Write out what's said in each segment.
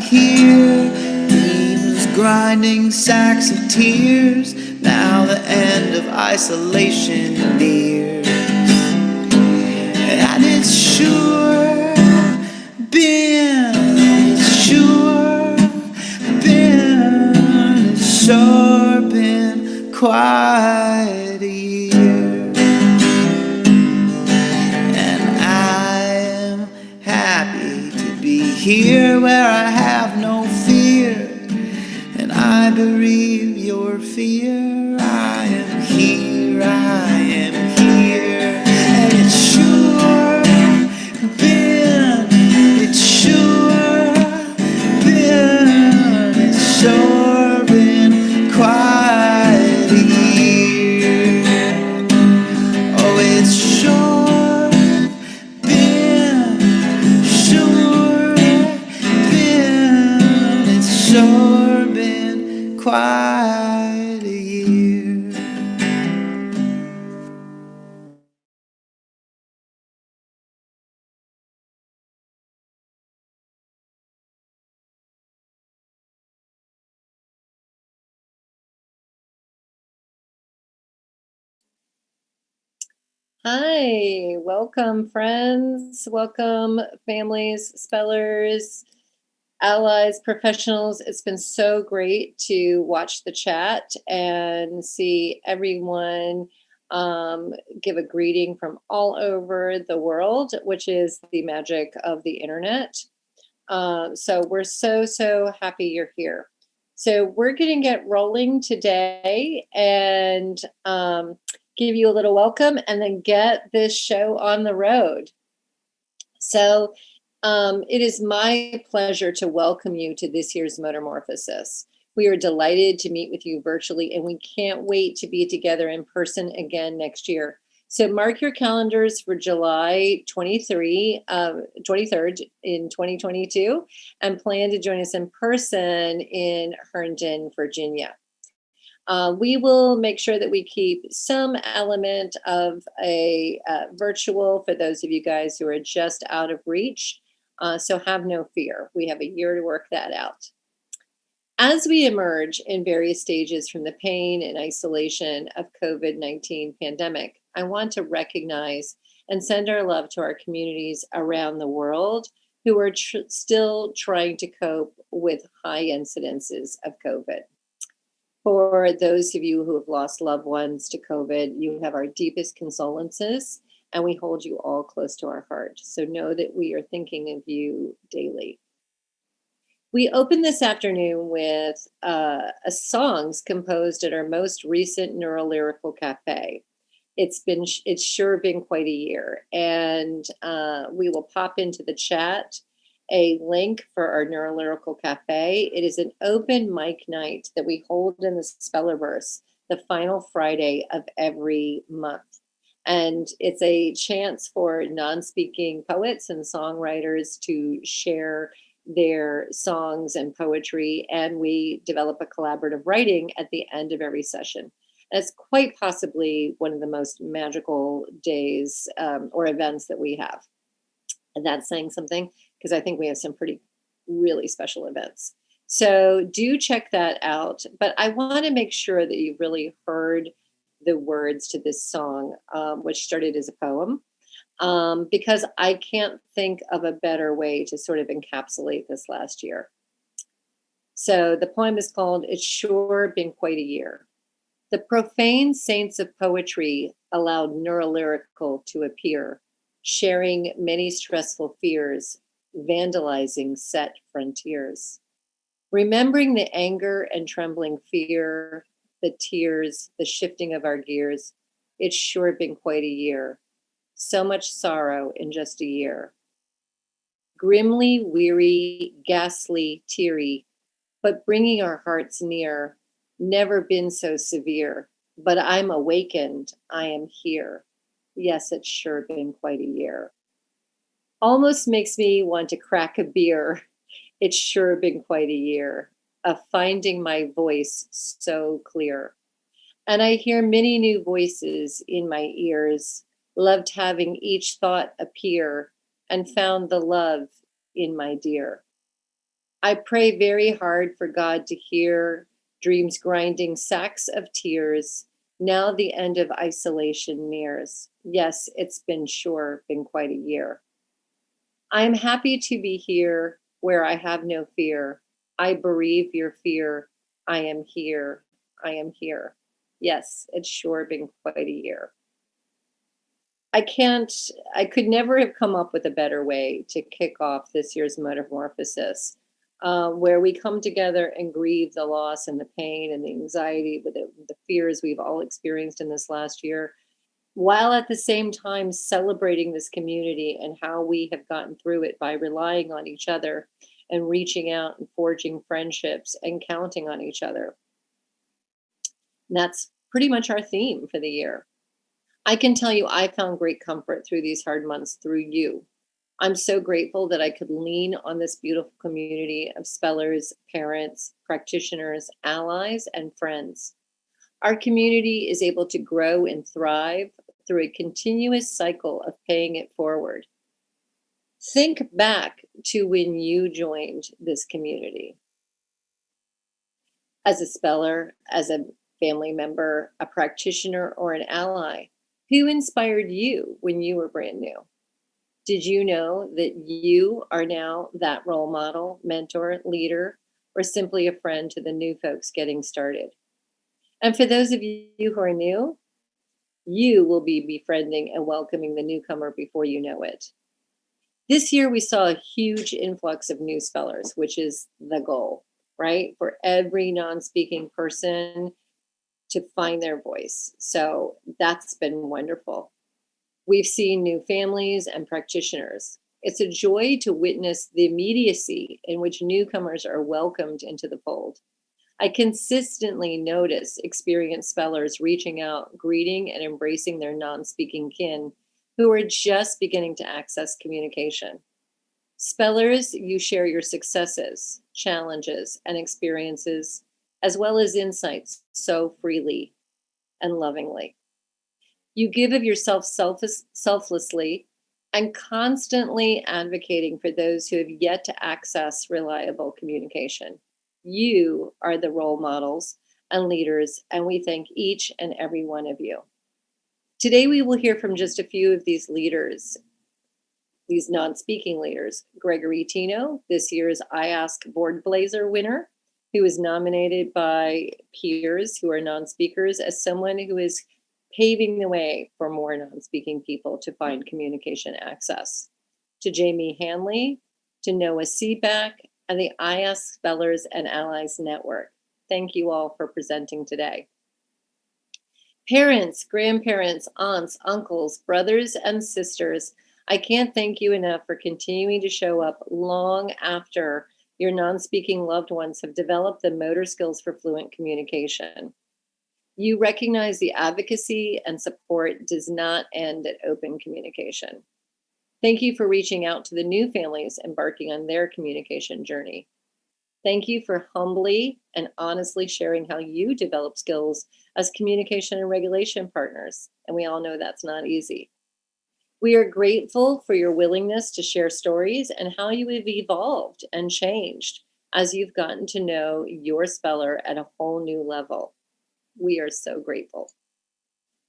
here. Dreams grinding sacks of tears. Now the end of isolation nears. And it's sure been, it's sure been quite a year. And I am happy to be here where I have no fear, and I bereave your fear. I am here, I am here, and it's sure been, it's sure been, it's sure been quite a year. Oh, it's sure been, it's sure been quite a year. Hi, welcome friends, welcome families, spellers, allies, professionals. It's been so great to watch the chat and see everyone give a greeting from all over the world, which is the magic of the internet. So we're so happy you're here. So we're going to get rolling today and give you a little welcome and then get this show on the road. So it is my pleasure to welcome you to this year's Motormorphosis. We are delighted to meet with you virtually, and we can't wait to be together in person again next year. So mark your calendars for July 23rd in 2022, and plan to join us in person in Herndon, Virginia. We will make sure that we keep some element of a virtual for those of you guys who are just out of reach. So have no fear. We have a year to work that out. As we emerge in various stages from the pain and isolation of COVID-19 pandemic, I want to recognize and send our love to our communities around the world who are still trying to cope with high incidences of COVID. For those of you who have lost loved ones to COVID, you have our deepest condolences, and we hold you all close to our heart. So know that we are thinking of you daily. We open this afternoon with songs composed at our most recent Neurolyrical Cafe. It's sure been quite a year, and we will pop into the chat a link for our Neurolyrical Cafe. It is an open mic night that we hold in the Spellerverse the final Friday of every month. And it's a chance for non-speaking poets and songwriters to share their songs and poetry, and we develop a collaborative writing at the end of every session. And it's quite possibly one of the most magical days or events that we have. And that's saying something, because I think we have some really special events. So do check that out. But I want to make sure that you really heard the words to this song, which started as a poem, because I can't think of a better way to sort of encapsulate this last year. So the poem is called "It's Sure Been Quite a Year." The profane saints of poetry allowed neurolyrical to appear, sharing many stressful fears, vandalizing set frontiers. Remembering the anger and trembling fear, the tears, the shifting of our gears, it's sure been quite a year. So much sorrow in just a year. Grimly weary, ghastly, teary, but bringing our hearts near, never been so severe. But I'm awakened, I am here. Yes, it's sure been quite a year. Almost makes me want to crack a beer. It's sure been quite a year of finding my voice so clear. And I hear many new voices in my ears, loved having each thought appear, and found the love in my dear. I pray very hard for God to hear dreams grinding sacks of tears. Now the end of isolation nears. Yes, it's been quite a year. I'm happy to be here where I have no fear. I bereave your fear. I am here. I am here. Yes, it's sure been quite a year. I could never have come up with a better way to kick off this year's Motormorphosis, where we come together and grieve the loss and the pain and the anxiety, with the fears we've all experienced in this last year, while at the same time celebrating this community and how we have gotten through it by relying on each other and reaching out and forging friendships and counting on each other. And that's pretty much our theme for the year. I can tell you, I found great comfort through these hard months through you. I'm so grateful that I could lean on this beautiful community of spellers, parents, practitioners, allies, and friends. Our community is able to grow and thrive through a continuous cycle of paying it forward. Think back to when you joined this community as a speller, as a family member, a practitioner, or an ally. Who inspired you when you were brand new? Did you know that you are now that role model, mentor, leader, or simply a friend to the new folks getting started? And for those of you who are new, you will be befriending and welcoming the newcomer before you know it. This year, we saw a huge influx of new spellers, which is the goal, right? For every non-speaking person to find their voice. So that's been wonderful. We've seen new families and practitioners. It's a joy to witness the immediacy in which newcomers are welcomed into the fold. I consistently notice experienced spellers reaching out, greeting, and embracing their non-speaking kin who are just beginning to access communication. Spellers, you share your successes, challenges, and experiences, as well as insights so freely and lovingly. You give of yourself selflessly and constantly advocating for those who have yet to access reliable communication. You are the role models and leaders, and we thank each and every one of you. Today, we will hear from just a few of these leaders, these non-speaking leaders. Gregory Tino, this year's I Ask Board Blazer winner, who was nominated by peers who are non-speakers as someone who is paving the way for more non-speaking people to find communication access. To Jamie Hanley, to Noah Seaback, and the I Ask Spellers and Allies Network. Thank you all for presenting today. Parents, grandparents, aunts, uncles, brothers, and sisters, I can't thank you enough for continuing to show up long after your non-speaking loved ones have developed the motor skills for fluent communication. You recognize the advocacy and support does not end at open communication. Thank you for reaching out to the new families embarking on their communication journey. Thank you for humbly and honestly sharing how you develop skills as communication and regulation partners. And we all know that's not easy. We are grateful for your willingness to share stories and how you have evolved and changed as you've gotten to know your speller at a whole new level. We are so grateful.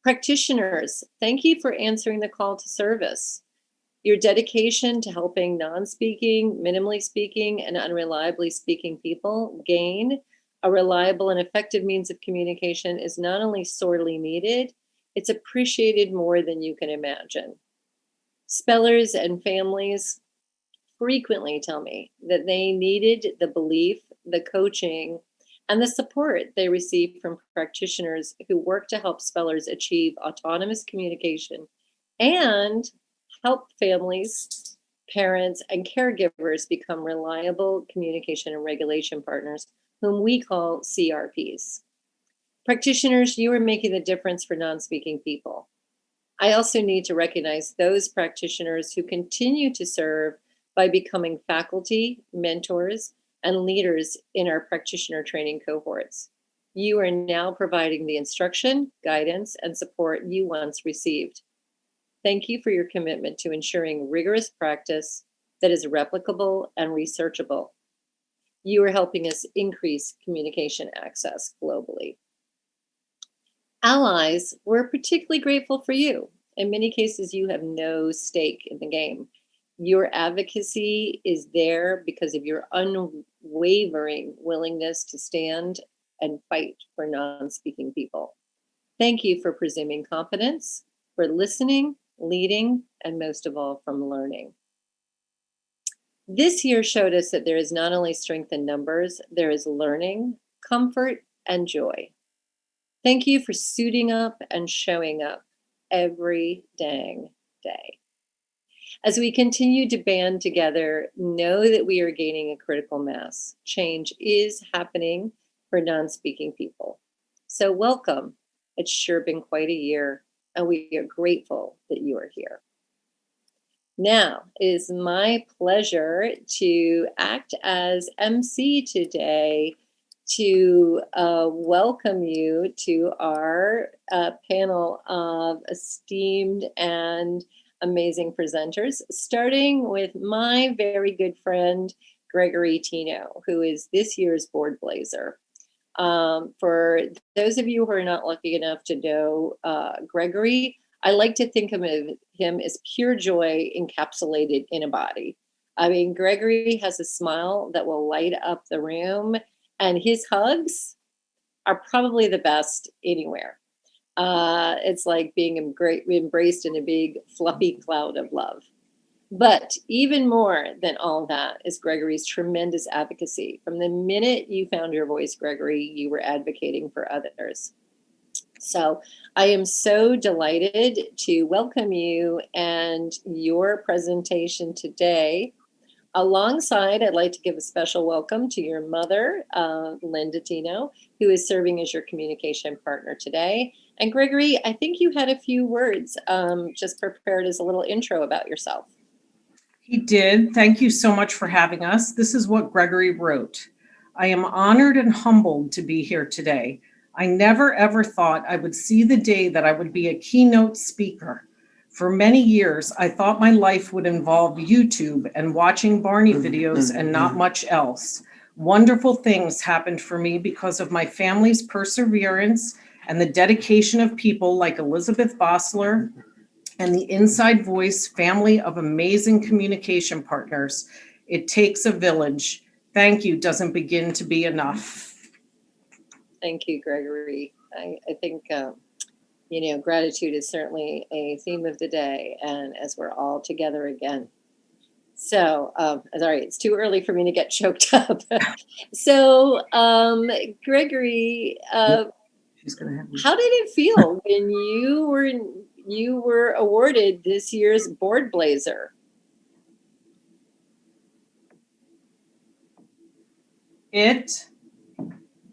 Practitioners, thank you for answering the call to service. Your dedication to helping non-speaking, minimally speaking, and unreliably speaking people gain a reliable and effective means of communication is not only sorely needed, it's appreciated more than you can imagine. Spellers and families frequently tell me that they needed the belief, the coaching, and the support they receive from practitioners who work to help spellers achieve autonomous communication and help families, parents, and caregivers become reliable communication and regulation partners, whom we call CRPs. Practitioners, you are making the difference for non-speaking people. I also need to recognize those practitioners who continue to serve by becoming faculty, mentors, and leaders in our practitioner training cohorts. You are now providing the instruction, guidance, and support you once received. Thank you for your commitment to ensuring rigorous practice that is replicable and researchable. You are helping us increase communication access globally. Allies, we're particularly grateful for you. In many cases, you have no stake in the game. Your advocacy is there because of your unwavering willingness to stand and fight for non-speaking people. Thank you for presuming competence, for listening, leading, and most of all, from learning. This year showed us that there is not only strength in numbers, there is learning, comfort, and joy. Thank you for suiting up and showing up every dang day. As we continue to band together, know that we are gaining a critical mass. Change is happening for non-speaking people. So welcome. It's sure been quite a year, and we are grateful that you are here. Now, it is my pleasure to act as MC today to welcome you to our panel of esteemed and amazing presenters, starting with my very good friend, Gregory Tino, who is this year's Board Blazer. For those of you who are not lucky enough to know Gregory, I like to think of him as pure joy encapsulated in a body. I mean, Gregory has a smile that will light up the room, and his hugs are probably the best anywhere. It's like being embraced in a big fluffy cloud of love. But even more than all that is Gregory's tremendous advocacy. From the minute you found your voice, Gregory, you were advocating for others. So I am so delighted to welcome you and your presentation today. Alongside, I'd like to give a special welcome to your mother, Linda Tino, who is serving as your communication partner today. And Gregory, I think you had a few words just prepared as a little intro about yourself. He did. Thank you so much for having us. This is what Gregory wrote. I am honored and humbled to be here today. I never ever thought I would see the day that I would be a keynote speaker. For many years, I thought my life would involve YouTube and watching Barney videos and not much else. Wonderful things happened for me because of my family's perseverance and the dedication of people like Elizabeth Bossler and the Inside Voice family of amazing communication partners. It takes a village. Thank you doesn't begin to be enough. Thank you, Gregory. I think, gratitude is certainly a theme of the day, and as we're all together again. So, sorry, it's too early for me to get choked up. So, Gregory, how did it feel when you were awarded this year's Board Blazer?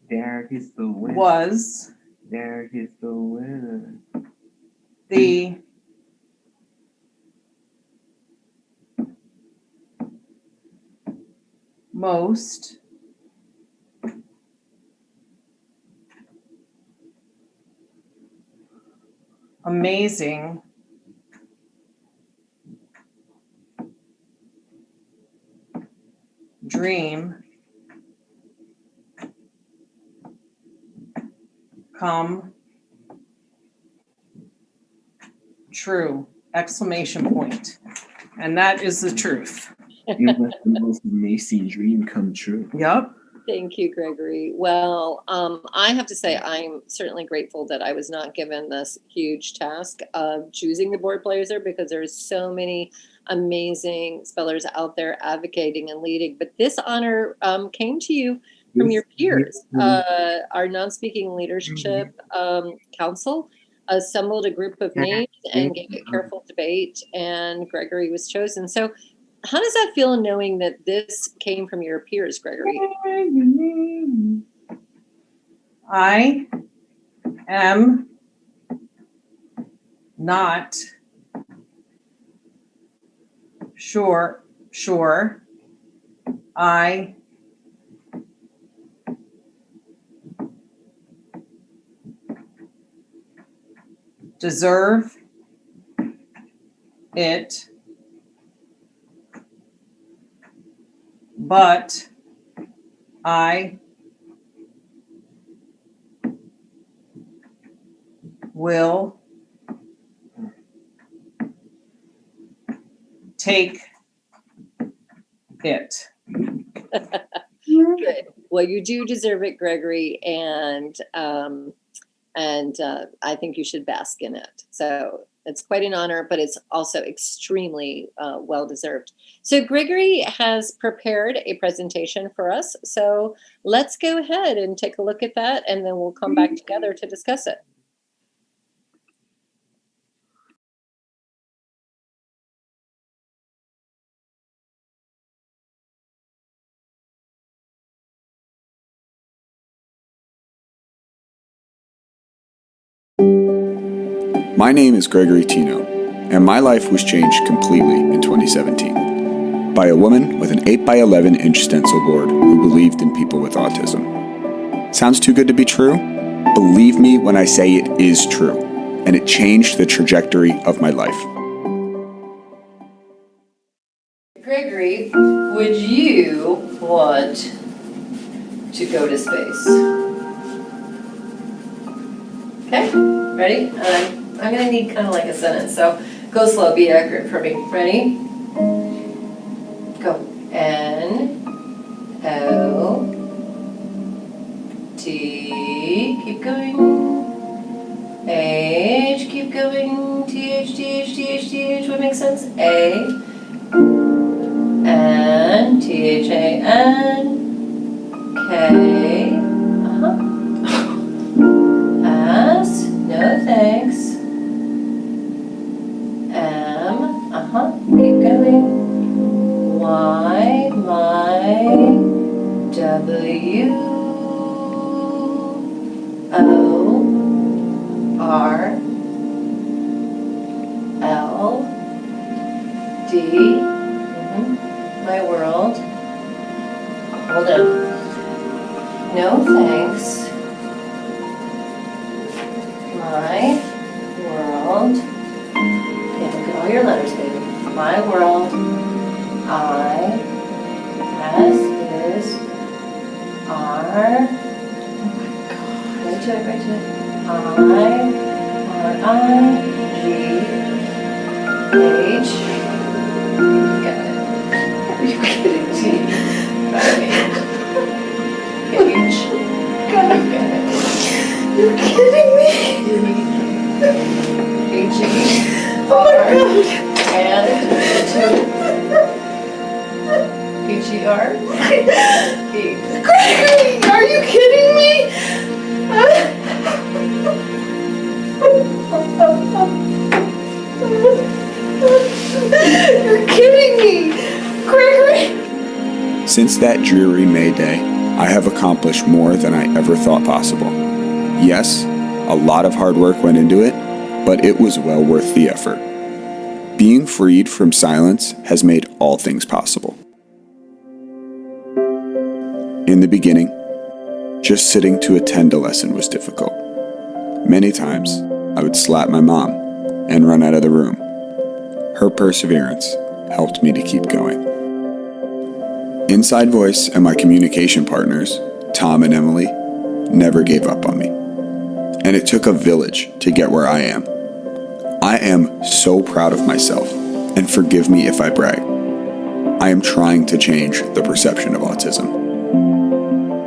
There is the winner. Was There is the winner. The most amazing dream come true! Exclamation point. And that is the truth. You let the most amazing dream come true. Yep. Thank you, Gregory. Well, I have to say I'm certainly grateful that I was not given this huge task of choosing the Board Blazer, because there's so many amazing spellers out there advocating and leading. But this honor came to you from your peers. Our Non-Speaking Leadership Council assembled a group of names and gave it careful debate, and Gregory was chosen. So how does that feel, knowing that this came from your peers, Gregory? I am not sure I deserve it, but I will take it. Good. Well, you do deserve it, Gregory, and I think you should bask in it. So it's quite an honor, but it's also extremely well deserved. So Gregory has prepared a presentation for us. So let's go ahead and take a look at that, and then we'll come back together to discuss it. My name is Gregory Tino, and my life was changed completely in 2017 by a woman with an 8x11 inch stencil board who believed in people with autism. Sounds too good to be true? Believe me when I say it is true, and it changed the trajectory of my life. Gregory, would you want to go to space? Okay, ready? I'm gonna need kind of like a sentence, so go slow, be accurate for me. Ready? Go. N-O-T, keep going. H, keep going. T-H, T-H, T-H, T-H, what makes sense? A, N, T-H-A-N, K, S, no thanks. M, keep going. Y, my, W, O, R, L, D, my world. Hold on. No thanks. My world. Yeah, look at all your letters, baby. My world. I, S is R. Oh my God. Right to it, right to it. I, R, I, G, H. Got it. Are you kidding me? Got it. H. Got it. You're kidding me? H, E, R, and two. H, E, R, E. Gregory, are you kidding me? You're kidding me, Gregory. Since that dreary May day, I have accomplished more than I ever thought possible. Yes, a lot of hard work went into it, but it was well worth the effort. Being freed from silence has made all things possible. In the beginning, just sitting to attend a lesson was difficult. Many times, I would slap my mom and run out of the room. Her perseverance helped me to keep going. Inside Voice and my communication partners, Tom and Emily, never gave up on me. And it took a village to get where I am. I am so proud of myself, and forgive me if I brag. I am trying to change the perception of autism.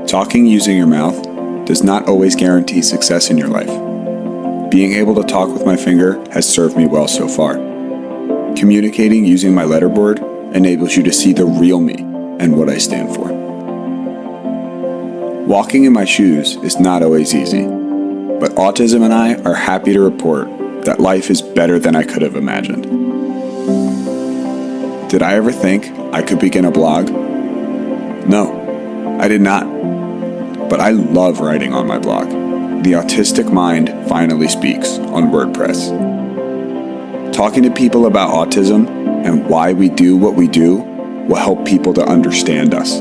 Talking using your mouth does not always guarantee success in your life. Being able to talk with my finger has served me well so far. Communicating using my letterboard enables you to see the real me and what I stand for. Walking in my shoes is not always easy, but autism and I are happy to report that life is better than I could have imagined. Did I ever think I could begin a blog? No, I did not. But I love writing on my blog. The Autistic Mind Finally Speaks on WordPress. Talking to people about autism and why we do what we do will help people to understand us.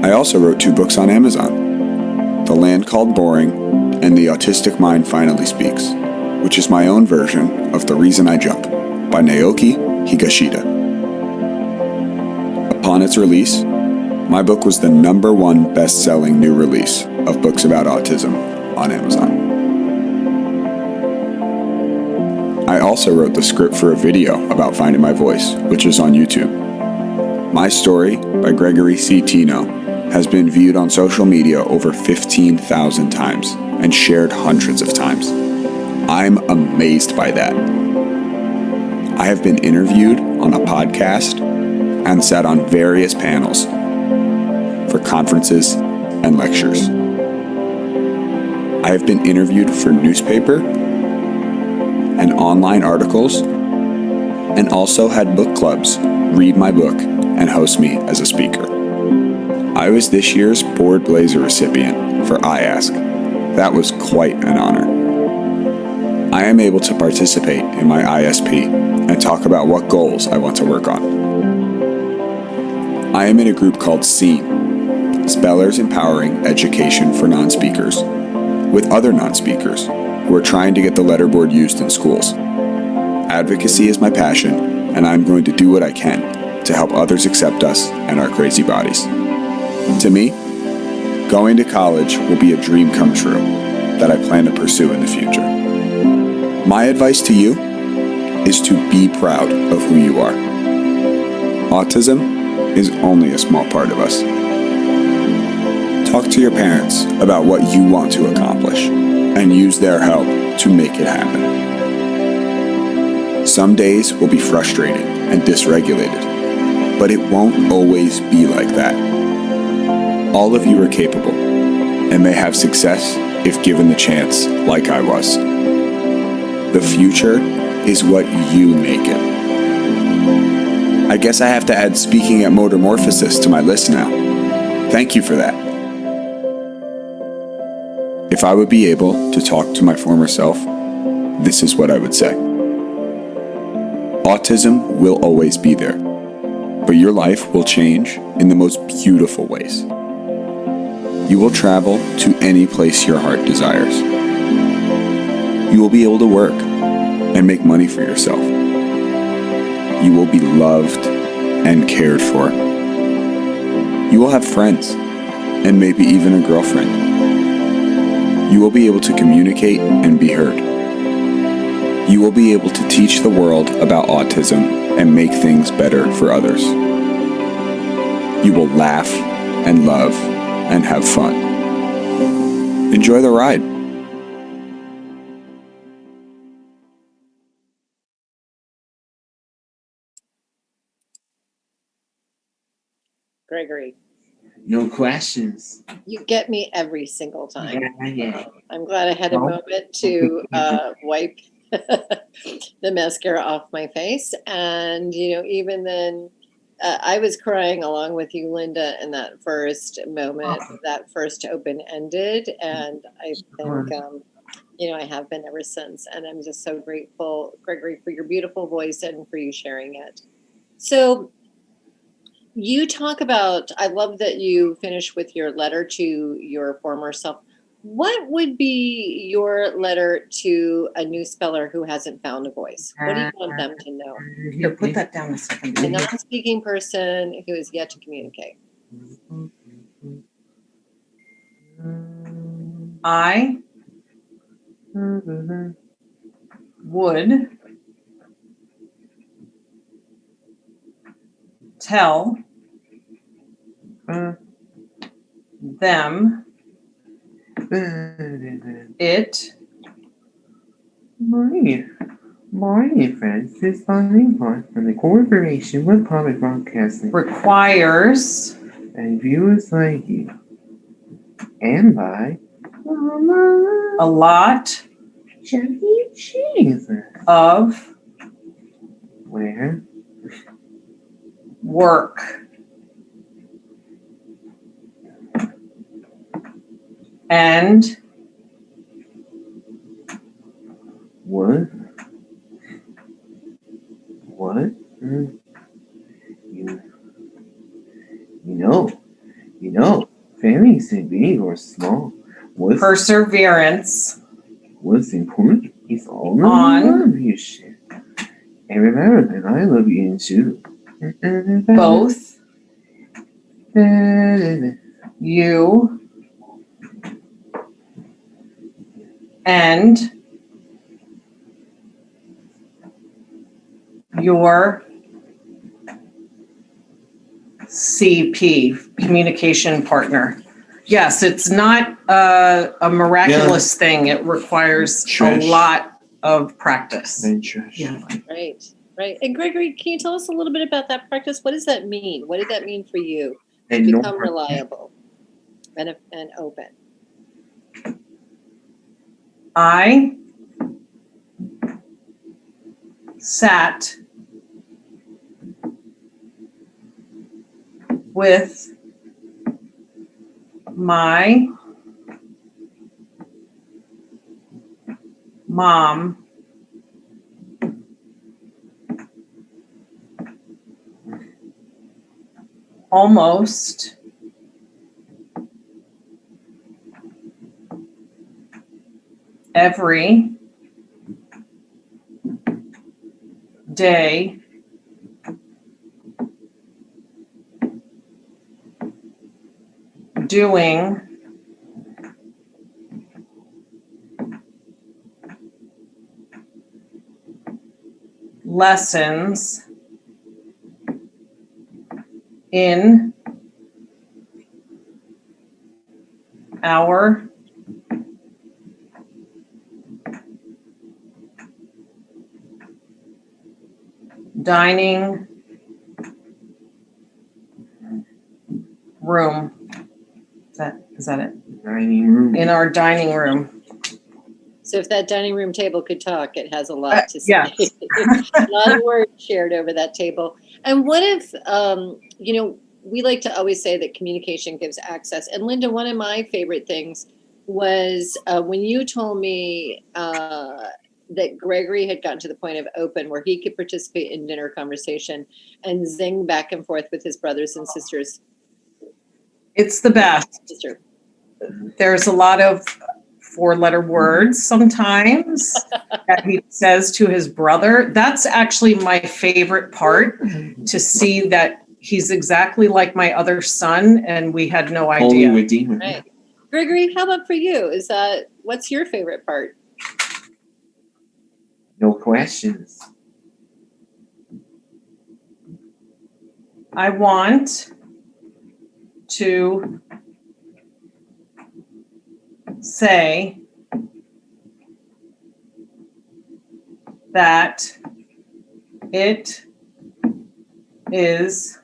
I also wrote 2 books on Amazon, The Land Called Boring and The Autistic Mind Finally Speaks, which is my own version of The Reason I Jump by Naoki Higashida. Upon its release, My book was the #1 best-selling new release of books about autism on Amazon. I also wrote the script for a video about finding my voice, which is on YouTube. My Story by Gregory C. Tino has been viewed on social media over 15,000 times and shared hundreds of times. I'm amazed by that. I have been interviewed on a podcast and sat on various panels for conferences and lectures. I have been interviewed for newspaper and online articles, and also had book clubs read my book and host me as a speaker. I was this year's Board Blazer recipient for iAsk. That was quite an honor. I am able to participate in my ISP and talk about what goals I want to work on. I am in a group called SEEN, Spellers Empowering Education for Non-Speakers, with other non-speakers who are trying to get the letterboard used in schools. Advocacy is my passion, and I'm going to do what I can to help others accept us and our crazy bodies. To me, going to college will be a dream come true that I plan to pursue in the future. My advice to you is to be proud of who you are. Autism is only a small part of us. Talk to your parents about what you want to accomplish and use their help to make it happen. Some days will be frustrating and dysregulated, but it won't always be like that. All of you are capable and may have success if given the chance, like I was. The future is what you make it. I guess I have to add speaking at Motormorphosis to my list now. Thank you for that. If I would be able to talk to my former self, this is what I would say. Autism will always be there, but your life will change in the most beautiful ways. You will travel to any place your heart desires. You will be able to work and make money for yourself. You will be loved and cared for. You will have friends and maybe even a girlfriend. You will be able to communicate and be heard. You will be able to teach the world about autism and make things better for others. You will laugh and love and have fun. Enjoy the ride. Gregory, No questions. you get me every single time. Yeah. I'm glad I had a moment to wipe the mascara off my face. And, even then, I was crying along with you, Linda, in that first moment, that first open-ended. And I think, I have been ever since. And I'm just so grateful, Gregory, for your beautiful voice and for you sharing it. So you talk about, I love that you finish with your letter to your former self. What would be your letter to a new speller who hasn't found a voice? What do you want them to know? Here, put that down a second. A non-speaking person who is yet to communicate. I would tell them it Morning, friends. This is Bonnie Pond from the Corporation with Public Broadcasting requires and viewers like you. And by a lot Jesus, of where work and what? You know, families can be big or small. perseverance What's important is all On love you share. And remember that I love you too. both you and your CP, communication partner. Yes, it's not a miraculous thing. It requires a lot of practice. Yeah. Right, right. And Gregory, can you tell us a little bit about that practice? What does that mean? What did that mean for you to become reliable and open? I sat with my mom almost every day doing lessons in our dining room. Is that it? Dining room. In our dining room. So if that dining room table could talk, it has a lot to say. Yes. A lot of words shared over that table. And what if, we like to always say that communication gives access. And Linda, one of my favorite things was when you told me that Gregory had gotten to the point of open where he could participate in dinner conversation and zing back and forth with his brothers and sisters. It's the best. Sister. There's a lot of 4-letter words sometimes that he says to his brother. That's actually my favorite part, to see that he's exactly like my other son and we had no idea. Holy Redeemer. Right. Gregory, how about for you? What's your favorite part? No questions. I want to say that it is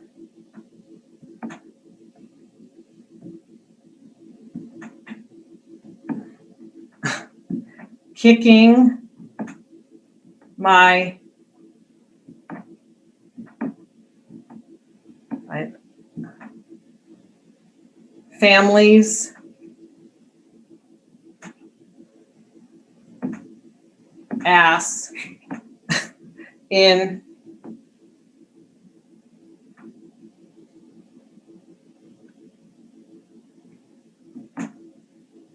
kicking my family's ass in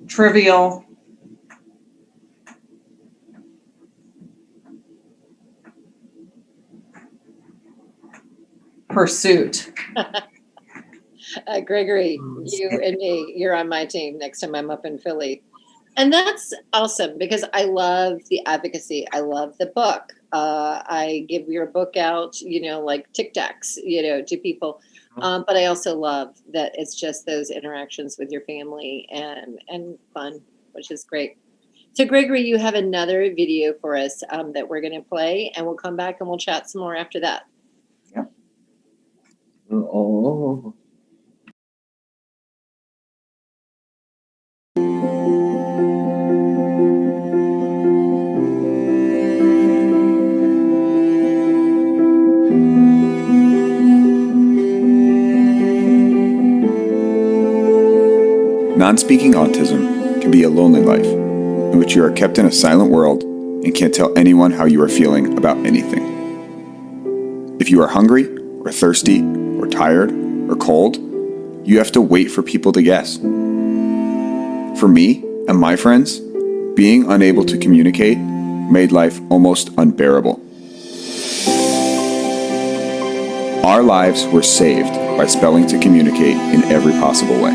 trivial pursuit. Gregory, you and me, you're on my team next time I'm up in Philly. And that's awesome because I love the advocacy. I love the book. I give your book out, like Tic Tacs, to people. But I also love that it's just those interactions with your family and fun, which is great. So Gregory, you have another video for us that we're going to play, and we'll come back and we'll chat some more after that. Yeah. Oh. Non-speaking autism can be a lonely life, in which you are kept in a silent world and can't tell anyone how you are feeling about anything. If you are hungry, or thirsty, or tired, or cold, you have to wait for people to guess. For me and my friends, being unable to communicate made life almost unbearable. Our lives were saved by spelling to communicate in every possible way.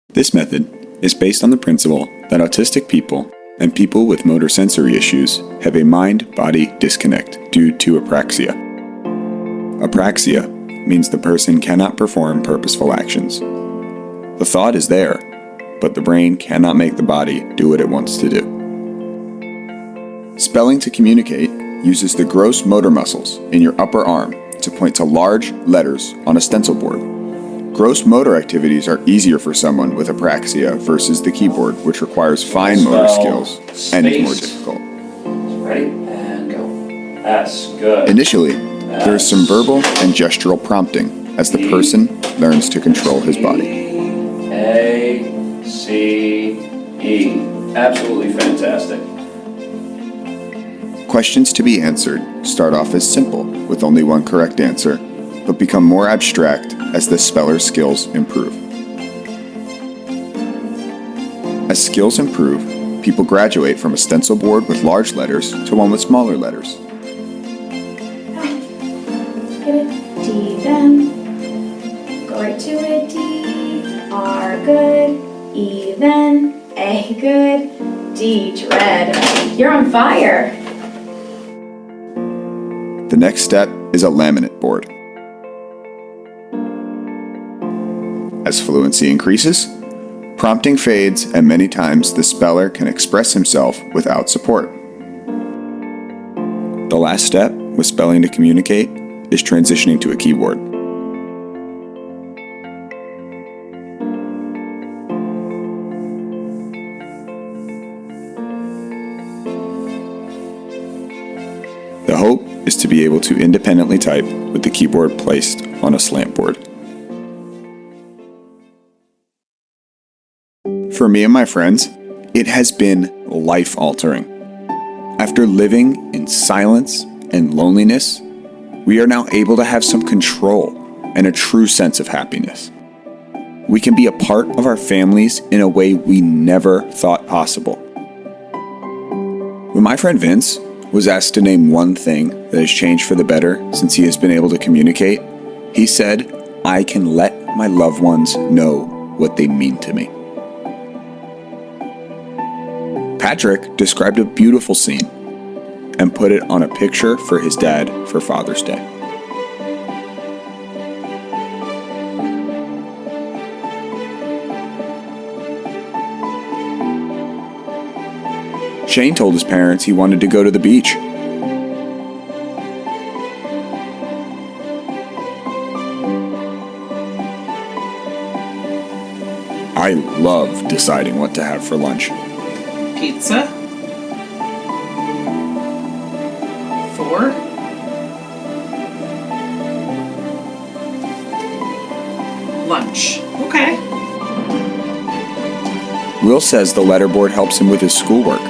This method is based on the principle that autistic people and people with motor sensory issues have a mind-body disconnect due to apraxia. Apraxia means the person cannot perform purposeful actions. The thought is there, but the brain cannot make the body do what it wants to do. Spelling to communicate uses the gross motor muscles in your upper arm to point to large letters on a stencil board. Gross motor activities are easier for someone with apraxia versus the keyboard, which requires fine motor skills and is more difficult. Ready? And go. S. Good. Initially, there is some verbal and gestural prompting as the person learns to control his body. A, C, E. Absolutely fantastic. Questions to be answered start off as simple, with only one correct answer, but become more abstract as the speller's skills improve. As skills improve, people graduate from a stencil board with large letters to one with smaller letters. Good. D then. Go right to it. D. R good. E then. A good. D dread. You're on fire. The next step is a laminate board. As fluency increases, prompting fades, and many times the speller can express himself without support. The last step with spelling to communicate is transitioning to a keyboard. The hope is to be able to independently type with the keyboard placed on a slant board. For me and my friends, it has been life-altering. After living in silence and loneliness, we are now able to have some control and a true sense of happiness. We can be a part of our families in a way we never thought possible. When my friend Vince was asked to name one thing that has changed for the better since he has been able to communicate, he said, "I can let my loved ones know what they mean to me." Patrick described a beautiful scene and put it on a picture for his dad for Father's Day. Shane told his parents he wanted to go to the beach. I love deciding what to have for lunch. Pizza. 4. Lunch. Okay. Will says the letterboard helps him with his schoolwork.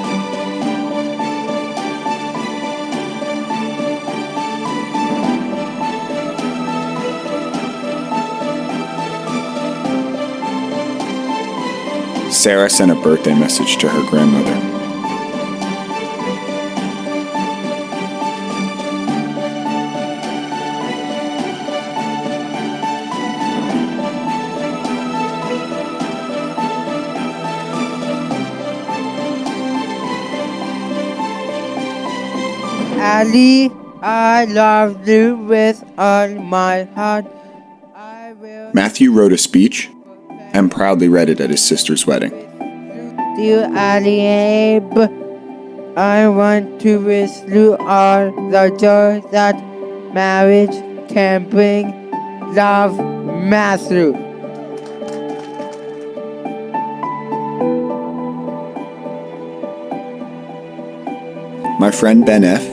Sarah sent a birthday message to her grandmother. Ali, I love you with all my heart. I will Matthew wrote a speech and proudly read it at his sister's wedding. Dear Ali Abe, I want to wish you all the joy that marriage can bring. Love, Matthew. My friend Ben F.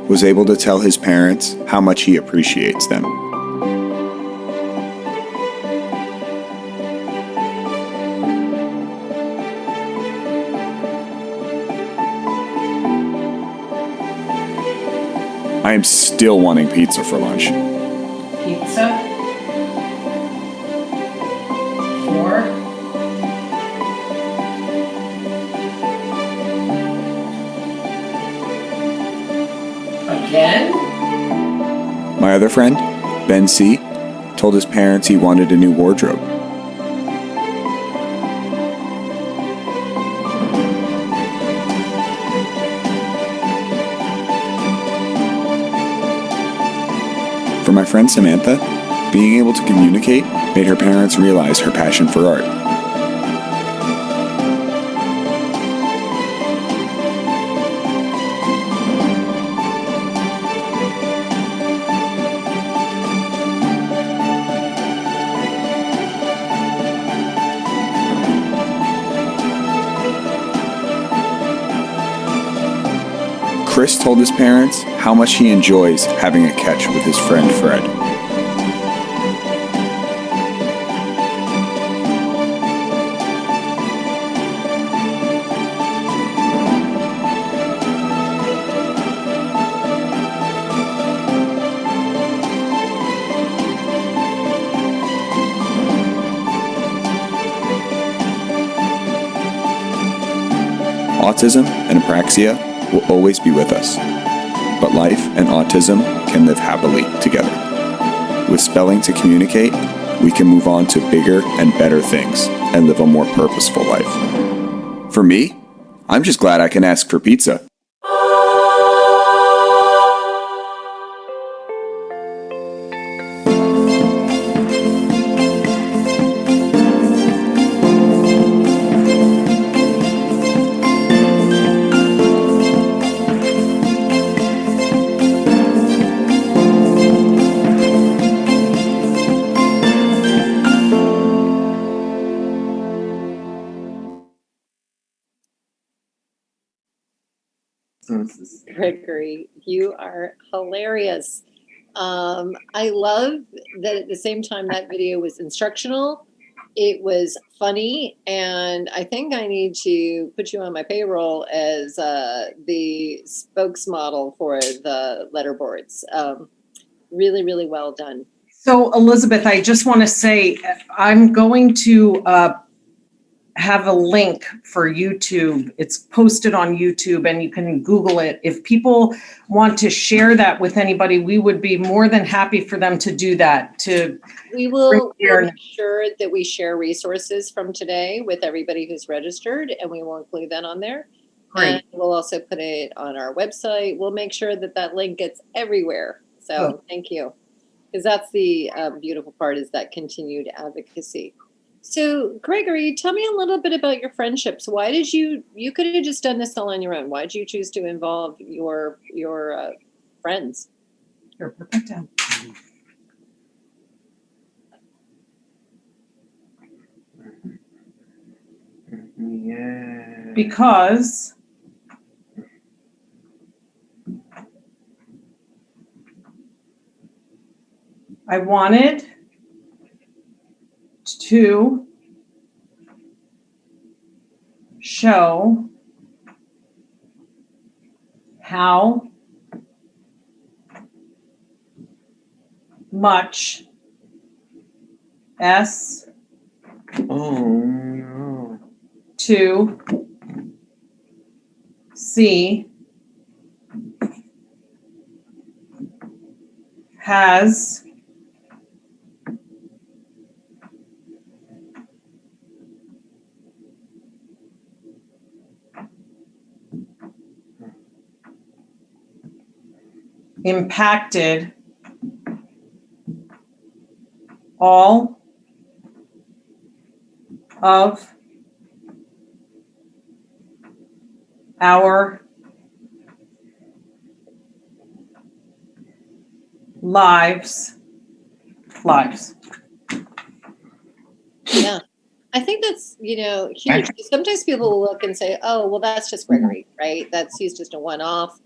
was able to tell his parents how much he appreciates them. I am still wanting pizza for lunch. Pizza. 4. My other friend, Ben C., told his parents he wanted a new wardrobe. For my friend Samantha, being able to communicate made her parents realize her passion for art. Chris told his parents how much he enjoys having a catch with his friend Fred. Autism and apraxia will always be with us, but life and autism can live happily together. With spelling to communicate, we can move on to bigger and better things and live a more purposeful life. For me, I'm just glad I can ask for pizza. Gregory, you are hilarious. I love that at the same time that video was instructional, it was funny, and I think I need to put you on my payroll as the spokesmodel for the letterboards. Really, really well done. So Elizabeth, I just want to say, I'm going to have a link for YouTube. It's posted on YouTube and you can Google it. If people want to share that with anybody, we would be more than happy for them to do that. We will make sure that we share resources from today with everybody who's registered, and we will include that on there. Great. And we'll also put it on our website. We'll make sure that that link gets everywhere. So Thank you. Because that's the beautiful part, is that continued advocacy. So Gregory, tell me a little bit about your friendships. Why did you could have just done this all on your own. Why did you choose to involve your friends? Here, put that down. Yeah. Because I wanted to show how much S no. to C has impacted all of our lives. Yeah. I think that's, huge. Sometimes people will look and say, oh, well, that's just Gregory, right? He's just a one-off.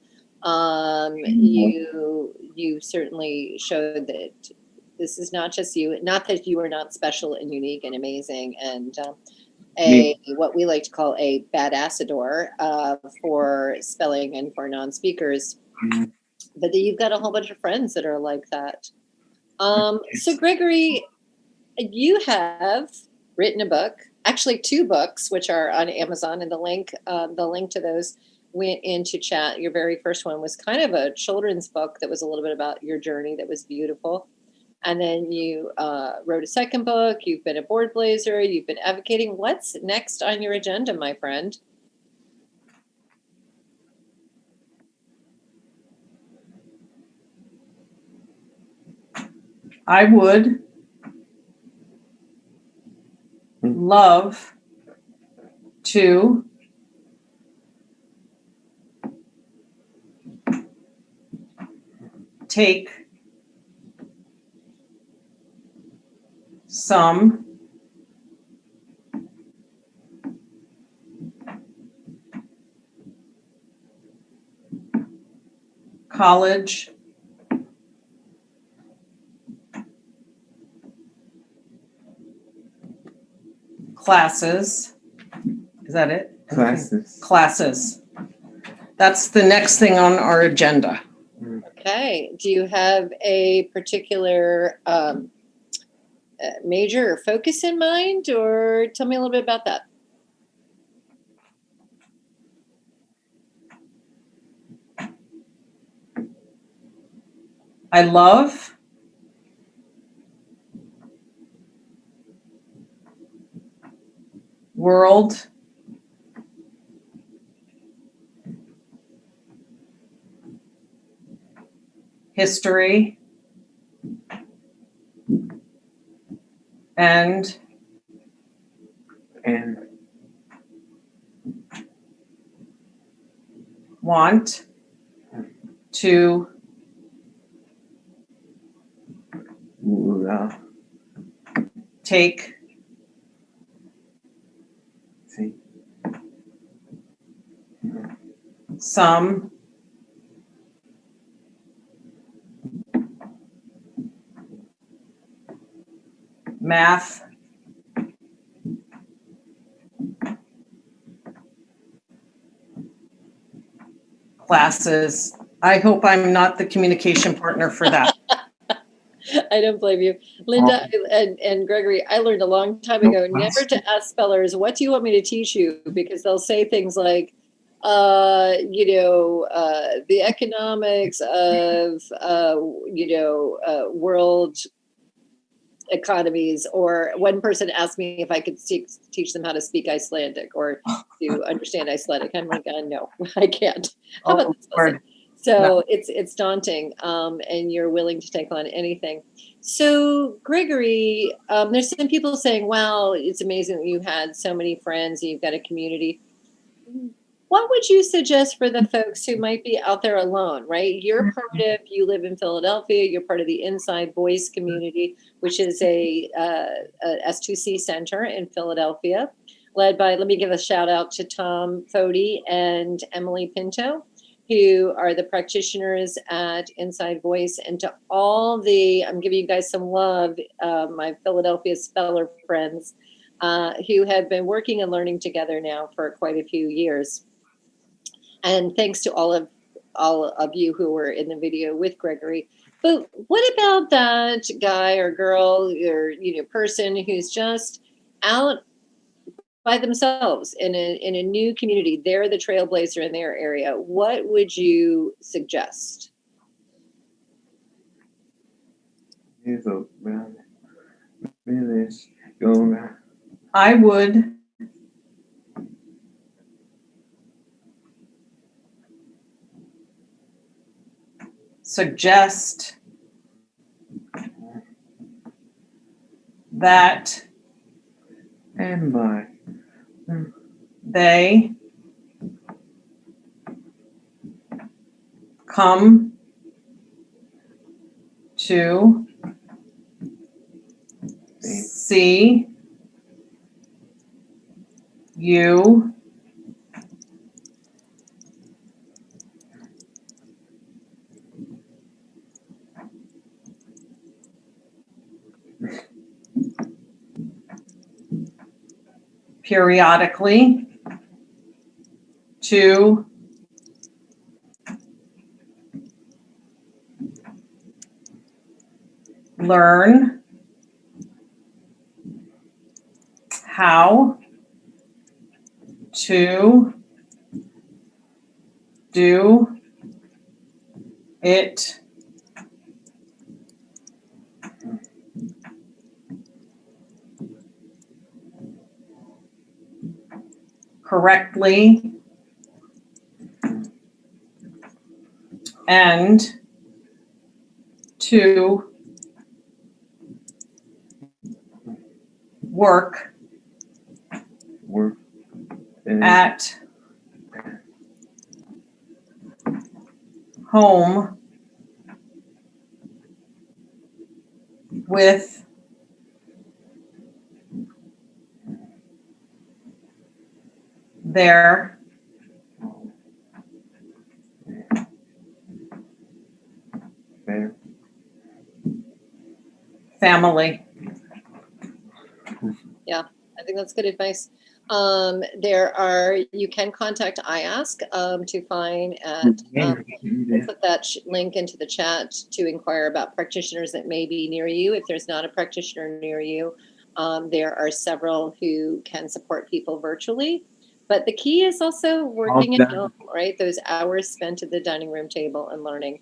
You certainly showed that this is not just you, not that you are not special and unique and amazing and what we like to call a badassador for spelling and for non-speakers, but that you've got a whole bunch of friends that are like that. So Gregory, you have written a book, actually 2 books, which are on Amazon, and the link to those went into chat, your very first one was kind of a children's book that was a little bit about your journey that was beautiful. And then you wrote a second book. You've been a board blazer. You've been advocating. What's next on your agenda, my friend? I would love to take some college classes. Is that it? Classes. Classes. That's the next thing on our agenda. Okay. Do you have a particular major or focus in mind, or tell me a little bit about that? I love world history and want to take some math classes. I hope I'm not the communication partner for that. I don't blame you. Linda and Gregory, I learned a long time ago never to ask spellers, what do you want me to teach you? Because they'll say things like, the economics of, world economies. Or one person asked me if I could teach them how to speak Icelandic or to understand Icelandic. I'm like, no, I can't. How about this lesson? So it's daunting, and you're willing to take on anything. So Gregory, there's some people saying, wow, it's amazing that you had so many friends and you've got a community. What would you suggest for the folks who might be out there alone, right? You live in Philadelphia, you're part of the Inside Voice community, which is a S2C center in Philadelphia, led by, let me give a shout out to Tom Fody and Emily Pinto, who are the practitioners at Inside Voice, and to all I'm giving you guys some love, my Philadelphia speller friends, who have been working and learning together now for quite a few years. And thanks to all of you who were in the video with Gregory. But what about that guy or girl or person who's just out by themselves in a new community? They're the trailblazer in their area. What would you suggest? I would suggest that they come to see you periodically to learn how to do it correctly and to work at home with their family. Yeah, I think that's good advice. You can contact iAsk to find at, we'll put that link into the chat to inquire about practitioners that may be near you. If there's not a practitioner near you, there are several who can support people virtually. But the key is also working at home, right? Those hours spent at the dining room table and learning.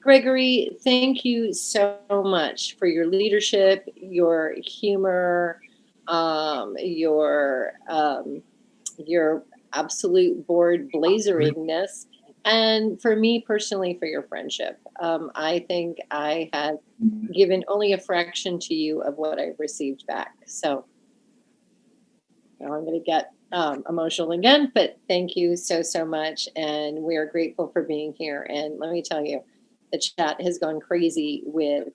Gregory, thank you so much for your leadership, your humor, your absolute board blazeringness, and for me personally, for your friendship. I think I have given only a fraction to you of what I've received back. So now I'm going to get emotional again, but thank you so, so much. And we are grateful for being here. And let me tell you, the chat has gone crazy with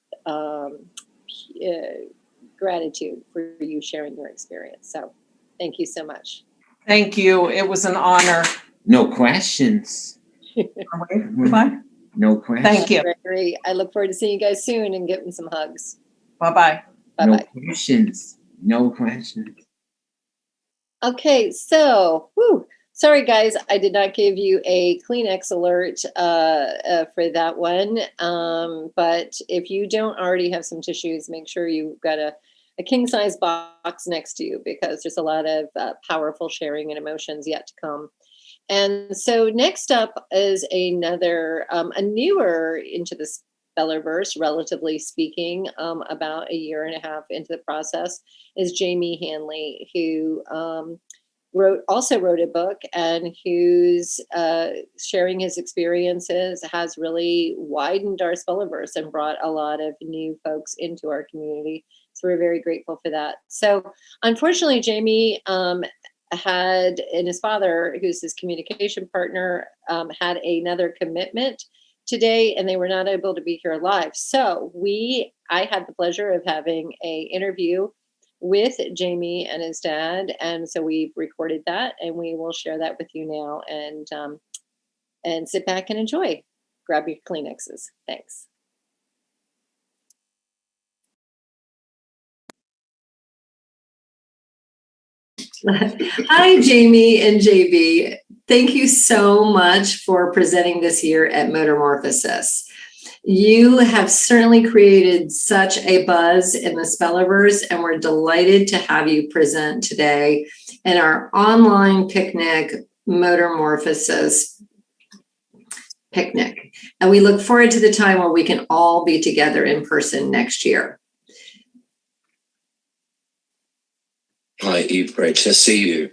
gratitude for you sharing your experience. So thank you so much. Thank you. It was an honor. No questions. Bye. No questions. Thank you. Gregory, I look forward to seeing you guys soon and getting some hugs. Bye-bye. Bye-bye. No questions. No questions. Okay, so, sorry guys, I did not give you a Kleenex alert for that one. But if you don't already have some tissues, make sure you've got a king size box next to you, because there's a lot of powerful sharing and emotions yet to come. And so next up is another, a newer into the Spellerverse, relatively speaking, about a year and a half into the process, is Jamie Hanley, who also wrote a book and who's sharing his experiences has really widened our Spellerverse and brought a lot of new folks into our community. So we're very grateful for that. So unfortunately, Jamie had, and his father, who's his communication partner, had another commitment today, and they were not able to be here live. So I had the pleasure of having an interview with Jamie and his dad, and so we recorded that, and we will share that with you now. And sit back and enjoy. Grab your Kleenexes. Thanks. Hi, Jamie and JB. Thank you so much for presenting this year at Motormorphosis. You have certainly created such a buzz in the Spellerverse, and we're delighted to have you present today in our online picnic, Motormorphosis picnic. And we look forward to the time where we can all be together in person next year. Hi, Eve. Great to see you.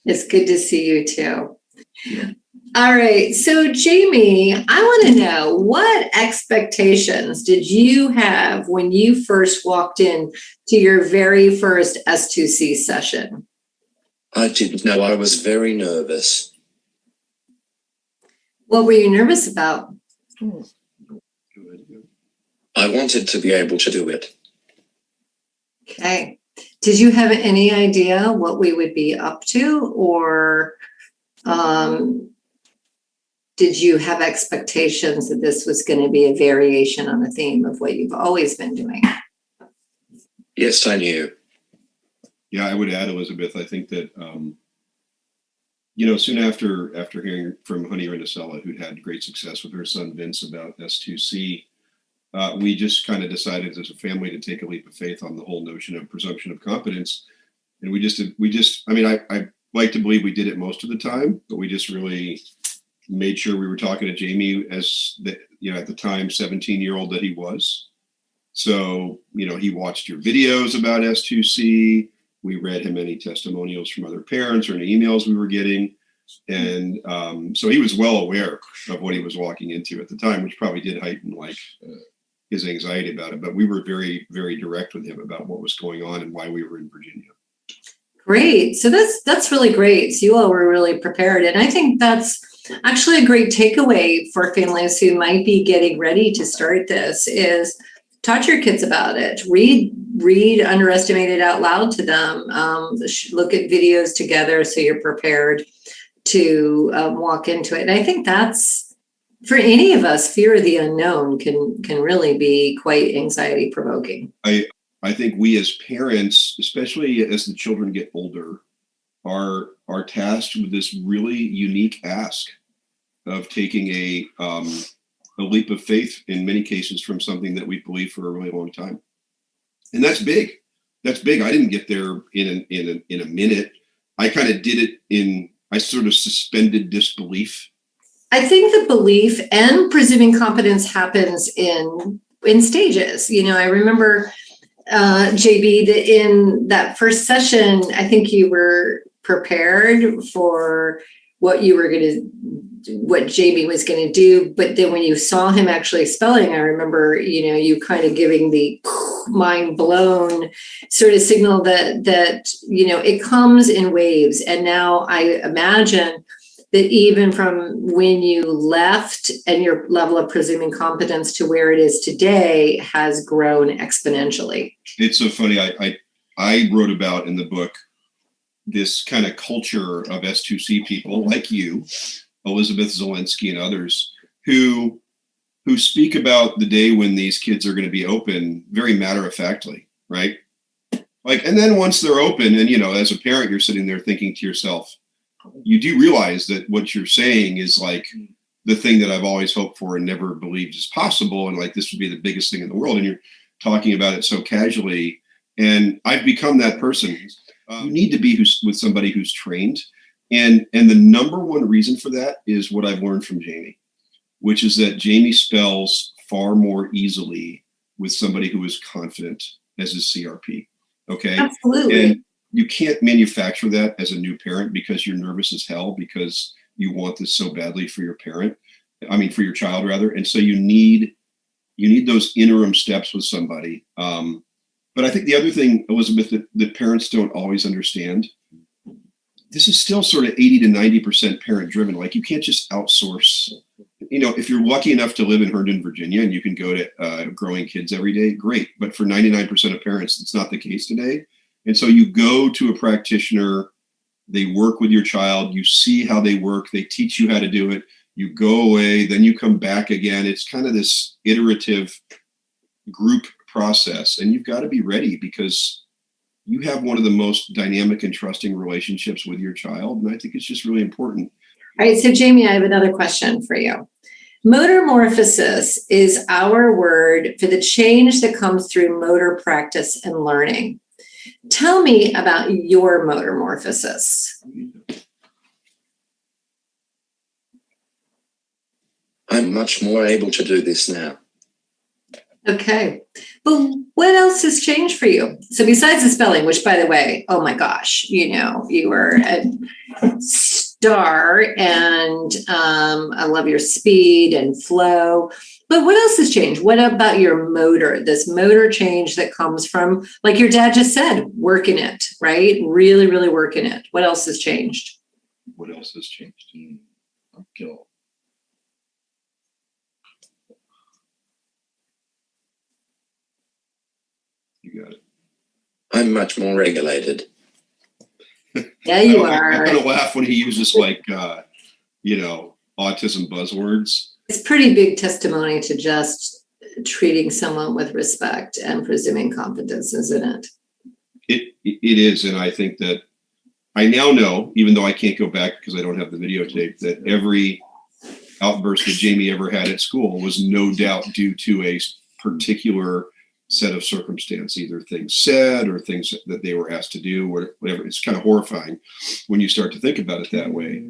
It's good to see you too. Yeah. All right. So, Jamie, I want to know, what expectations did you have when you first walked in to your very first S2C session? I didn't know. I was very nervous. What were you nervous about? I wanted to be able to do it. Okay. Did you have any idea what we would be up to, or did you have expectations that this was going to be a variation on the theme of what you've always been doing? Yes, I knew. Yeah, I would add, Elizabeth, I think that, soon after hearing from Honey Rendicella, who'd had great success with her son Vince about S2C, we just kind of decided as a family to take a leap of faith on the whole notion of presumption of competence. And I like to believe we did it most of the time, but we just really made sure we were talking to Jamie as the, at the time, 17-year-old that he was. So, he watched your videos about S2C. We read him any testimonials from other parents or any emails we were getting. And so he was well aware of what he was walking into at the time, which probably did heighten his anxiety about it. But we were very, very direct with him about what was going on and why we were in Virginia. Great. So that's really great. So you all were really prepared. And I think that's actually a great takeaway for families who might be getting ready to start this is talk to your kids about it. Read Underestimated out loud to them. Look at videos together so you're prepared to walk into it. And I think that's, for any of us, fear of the unknown can really be quite anxiety provoking. I think we as parents, especially as the children get older, are tasked with this really unique ask of taking a leap of faith in many cases from something that we believe for a really long time. And that's big. That's big. I didn't get there in a minute. I kind of did it I sort of suspended disbelief. I think the belief and presuming competence happens in stages. I remember JB, in that first session, I think you were prepared for what Jamie was going to do. But then when you saw him actually spelling, I remember, you kind of giving the mind blown sort of signal that it comes in waves. And now I imagine that even from when you left and your level of presuming competence to where it is today has grown exponentially. It's so funny. I wrote about in the book this kind of culture of S2C people like you, Elizabeth Zelensky and others, who speak about the day when these kids are going to be open very matter-of-factly, right? And then once they're open and, as a parent, you're sitting there thinking to yourself, you do realize that what you're saying is the thing that I've always hoped for and never believed is possible. And this would be the biggest thing in the world. And you're talking about it so casually. And I've become that person. You need to be with somebody who's trained. And the number one reason for that is what I've learned from Jamie, which is that Jamie spells far more easily with somebody who is confident as his CRP. Okay. Absolutely. And you can't manufacture that as a new parent because you're nervous as hell because you want this so badly for your for your child rather. And so you need those interim steps with somebody. But I think the other thing, Elizabeth, that parents don't always understand, this is still sort of 80 to 90% parent driven. You can't just outsource. If you're lucky enough to live in Herndon, Virginia, and you can go to Growing Kids every day, great. But for 99% of parents, it's not the case today. And so you go to a practitioner, they work with your child, you see how they work, they teach you how to do it, you go away, then you come back again. It's kind of this iterative group process. And you've got to be ready because you have one of the most dynamic and trusting relationships with your child. And I think it's just really important. All right. So Jamie, I have another question for you. Motormorphosis is our word for the change that comes through motor practice and learning. Tell me about your motormorphosis. I'm much more able to do this now. Okay. But what else has changed for you? So besides the spelling, which by the way, oh my gosh, you were a star and I love your speed and flow. But what else has changed? What about your motor, this motor change that comes from, like your dad just said, working it, right? Really, really working it. What else has changed? What else has changed? Okay. You got it. I'm much more regulated. Yeah, you are. I'm going to laugh when he uses autism buzzwords. It's pretty big testimony to just treating someone with respect and presuming competence, isn't it? It is. And I think that I now know, even though I can't go back because I don't have the videotape, that every outburst that Jamie ever had at school was no doubt due to a particular set of circumstance, either things said or things that they were asked to do, or whatever. It's kind of horrifying when you start to think about it that way.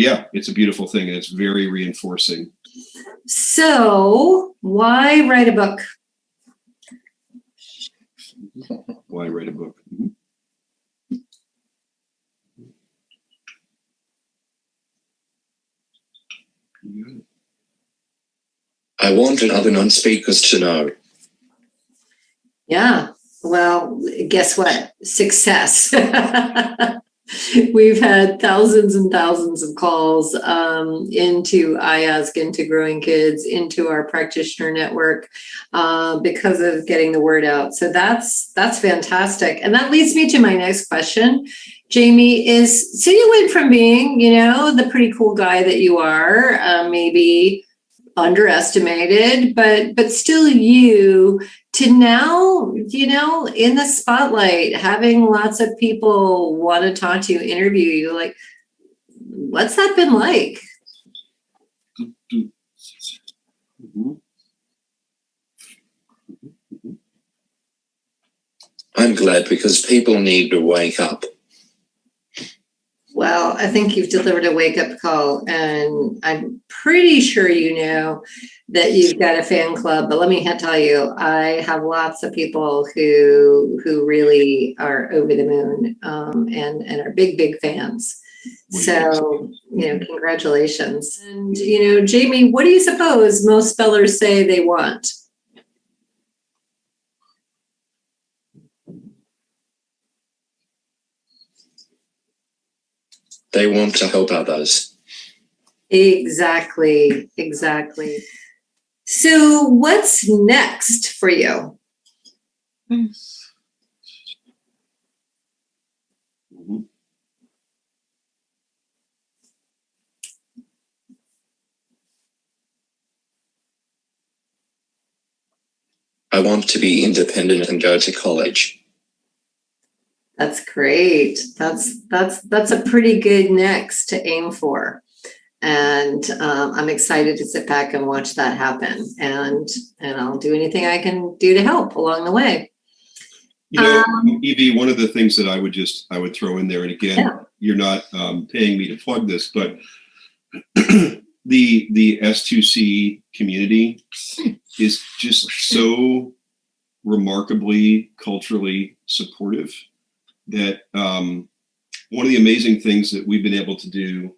yeah, it's a beautiful thing, and it's very reinforcing. So why write a book? Why write a book? I wanted other non-speakers to know. Yeah. Well, guess what? Success. We've had thousands and thousands of calls into iAsk, into Growing Kids, into our practitioner network because of getting the word out. So that's fantastic. And that leads me to my next question, Jamie, so you went from being, the pretty cool guy that you are, maybe underestimated, but still you, to now, in the spotlight, having lots of people want to talk to you, interview you. Like, what's that been like? I'm glad, because people need to wake up. Well, I think you've delivered a wake-up call, and I'm pretty sure you know that you've got a fan club. But let me tell you, I have lots of people who really are over the moon and are big fans. So, congratulations. And, Jamie, what do you suppose most spellers say they want? They want to help others. Exactly. So what's next for you? I want to be independent and go to college. That's great. That's a pretty good next to aim for. And I'm excited to sit back and watch that happen. And I'll do anything I can do to help along the way. Evie, one of the things that I would throw in there, and again, you're not paying me to plug this, but the S2C community is just so remarkably culturally supportive that one of the amazing things that we've been able to do,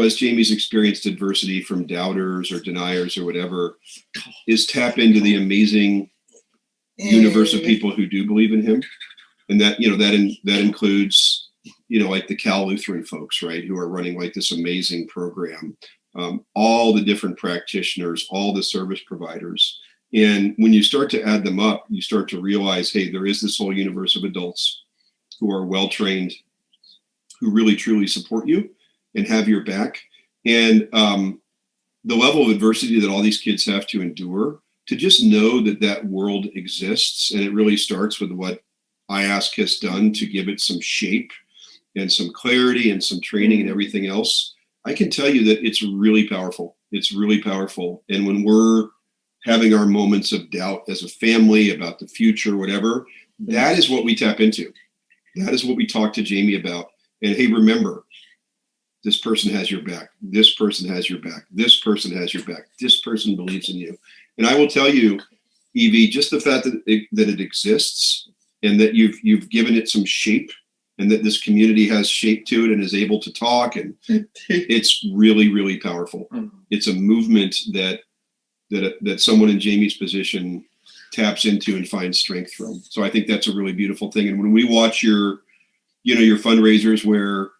as Jamie's experienced adversity from doubters or deniers or whatever, is tap into the amazing universe of people who do believe in him. And that includes, like the Cal Lutheran folks, right, who are running like this amazing program, all the different practitioners, all the service providers. And when you start to add them up, you start to realize, hey, there is this whole universe of adults who are well-trained, who really truly support you and have your back. And the level of adversity that all these kids have to endure, to just know that world exists, and it really starts with what iAsk has done to give it some shape and some clarity and some training and everything else. I can tell you that it's really powerful. It's really powerful. And when we're having our moments of doubt as a family about the future, whatever, that is what we tap into. That is what we talk to Jamie about. And hey, remember, this person has your back. This person has your back. This person has your back. This person believes in you. And I will tell you, Evie, just the fact that it exists and that you've given it some shape, and that this community has shape to it and is able to talk, and it's really, really powerful. It's a movement that someone in Jamie's position taps into and finds strength from. So I think that's a really beautiful thing. And when we watch your fundraisers where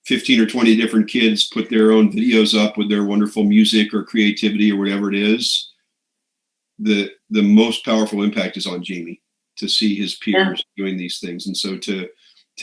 15 or 20 different kids put their own videos up with their wonderful music or creativity or whatever it is, the most powerful impact is on Jamie, to see his peers doing these things. And so to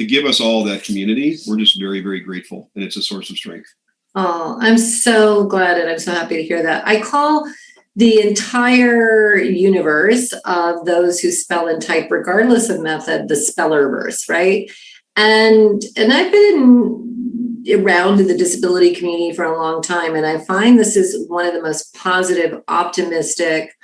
give us all that community, we're just very, very grateful. And it's a source of strength. Oh, I'm so glad, and I'm so happy to hear that. I call the entire universe of those who spell and type, regardless of method, the Spellerverse, right? And I've been around in the disability community for a long time, and I find this is one of the most positive, optimistic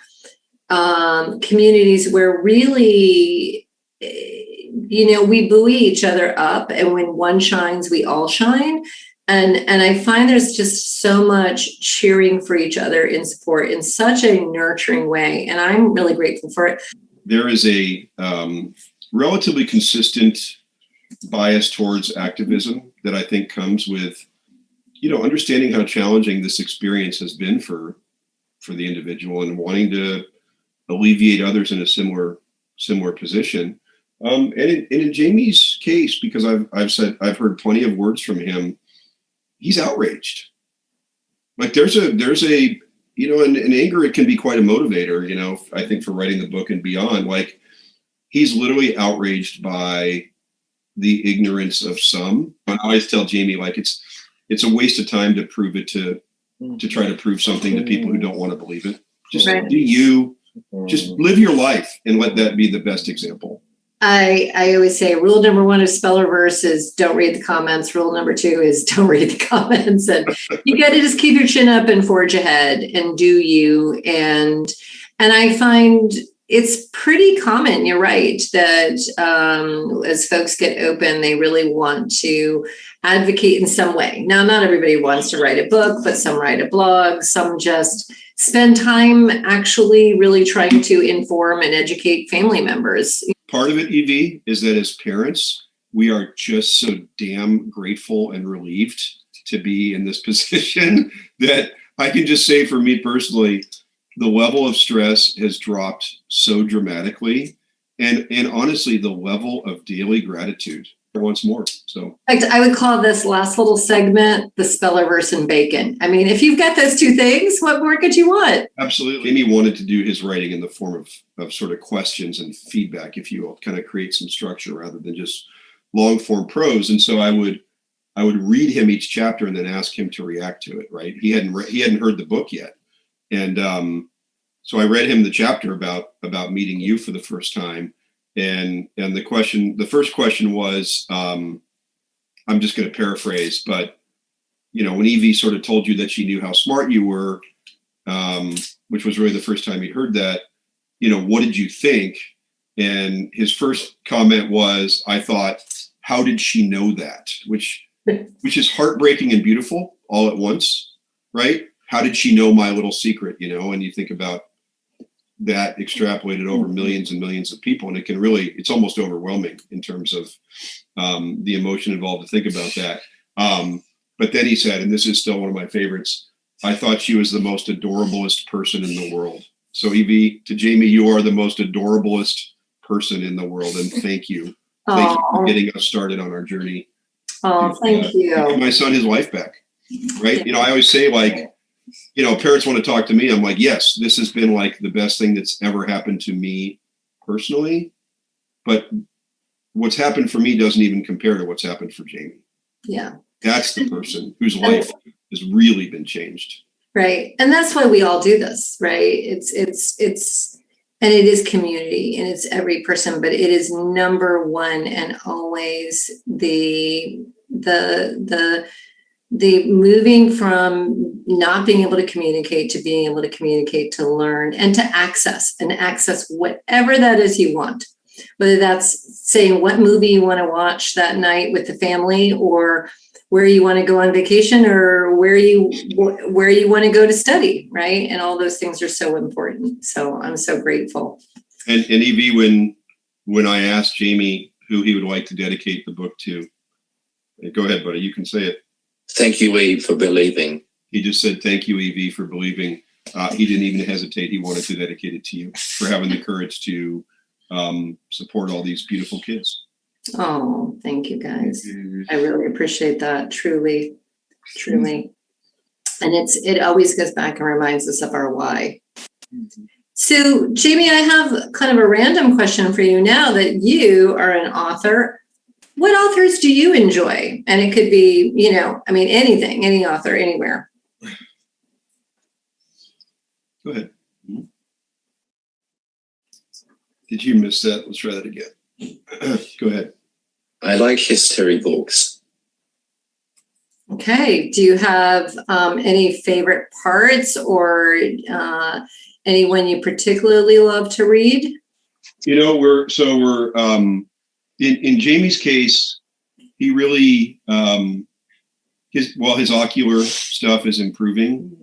communities where really, we buoy each other up, and when one shines, we all shine. And I find there's just so much cheering for each other in support in such a nurturing way. And I'm really grateful for it. There is a relatively consistent bias towards activism that I think comes with, understanding how challenging this experience has been for the individual and wanting to alleviate others in a similar position. And in Jamie's case, because I've heard plenty of words from him, he's outraged. Like there's a, in anger, it can be quite a motivator, I think for writing the book and beyond. Like he's literally outraged by the ignorance of some. I always tell Jamie, like it's a waste of time to prove it to try to prove something to people who don't want to believe it. Just just live your life and let that be the best example. I always say rule number 1 of Spellerverse is don't read the comments. Rule number 2 is don't read the comments. And you got to just keep your chin up and forge ahead and do you. And I find it's pretty common, you're right, that as folks get open, they really want to advocate in some way. Now, not everybody wants to write a book, but some write a blog, some just spend time actually really trying to inform and educate family members. Part of it, Evie, is that as parents, we are just so damn grateful and relieved to be in this position that I can just say for me personally, the level of stress has dropped so dramatically. And honestly, the level of daily gratitude once more. So in fact, I would call this last little segment the Spellerverse and bacon. I mean, if you've got those two things, what more could you want? Absolutely. Jamie wanted to do his writing in the form of sort of questions and feedback, if you will, kind of create some structure rather than just long form prose. And so I would read him each chapter and then ask him to react to it. Right. He hadn't heard the book yet. And so I read him the chapter about meeting you for the first time. And the first question was, I'm just going to paraphrase, but when Evie sort of told you that she knew how smart you were, which was really the first time he heard that, what did you think? And his first comment was, I thought, how did she know that? Which is heartbreaking and beautiful all at once, right? How did she know my little secret? And you think about that extrapolated over millions and millions of people. And it's almost overwhelming in terms of the emotion involved to think about that. But then he said, and this is still one of my favorites, I thought she was the most adorablest person in the world. So Evie, to Jamie, you are the most adorablest person in the world. And thank you. Thank you for getting us started on our journey. Oh, thank you. Give my son his life back. Right. I always say parents want to talk to me. I'm like, yes, this has been like the best thing that's ever happened to me personally. But what's happened for me doesn't even compare to what's happened for Jamie. Yeah. That's the person whose life has really been changed. Right. And that's why we all do this, right? It's and it is community and it's every person, but it is number one and always the moving from not being able to communicate to being able to communicate, to learn and to access whatever that is you want, whether that's saying what movie you want to watch that night with the family, or where you want to go on vacation, or where you want to go to study, right? And all those things are so important. So I'm so grateful. And Evie, when I asked Jamie who he would like to dedicate the book to, go ahead, buddy, you can say it. Thank you, Eve, for believing. He just said, thank you, Evie, for believing. He didn't even hesitate. He wanted to dedicate it to you for having the courage to support all these beautiful kids. Oh, thank you guys. I really appreciate that. Truly. And it always goes back and reminds us of our why. So Jamie, I have kind of a random question for you now that you are an author. What authors do you enjoy? And it could be, anything, any author, anywhere. Go ahead. Did you miss that? Let's try that again. Go ahead. I like history books. Okay. Do you have any favorite parts or anyone you particularly love to read? We're in Jamie's case, he really his ocular stuff is improving.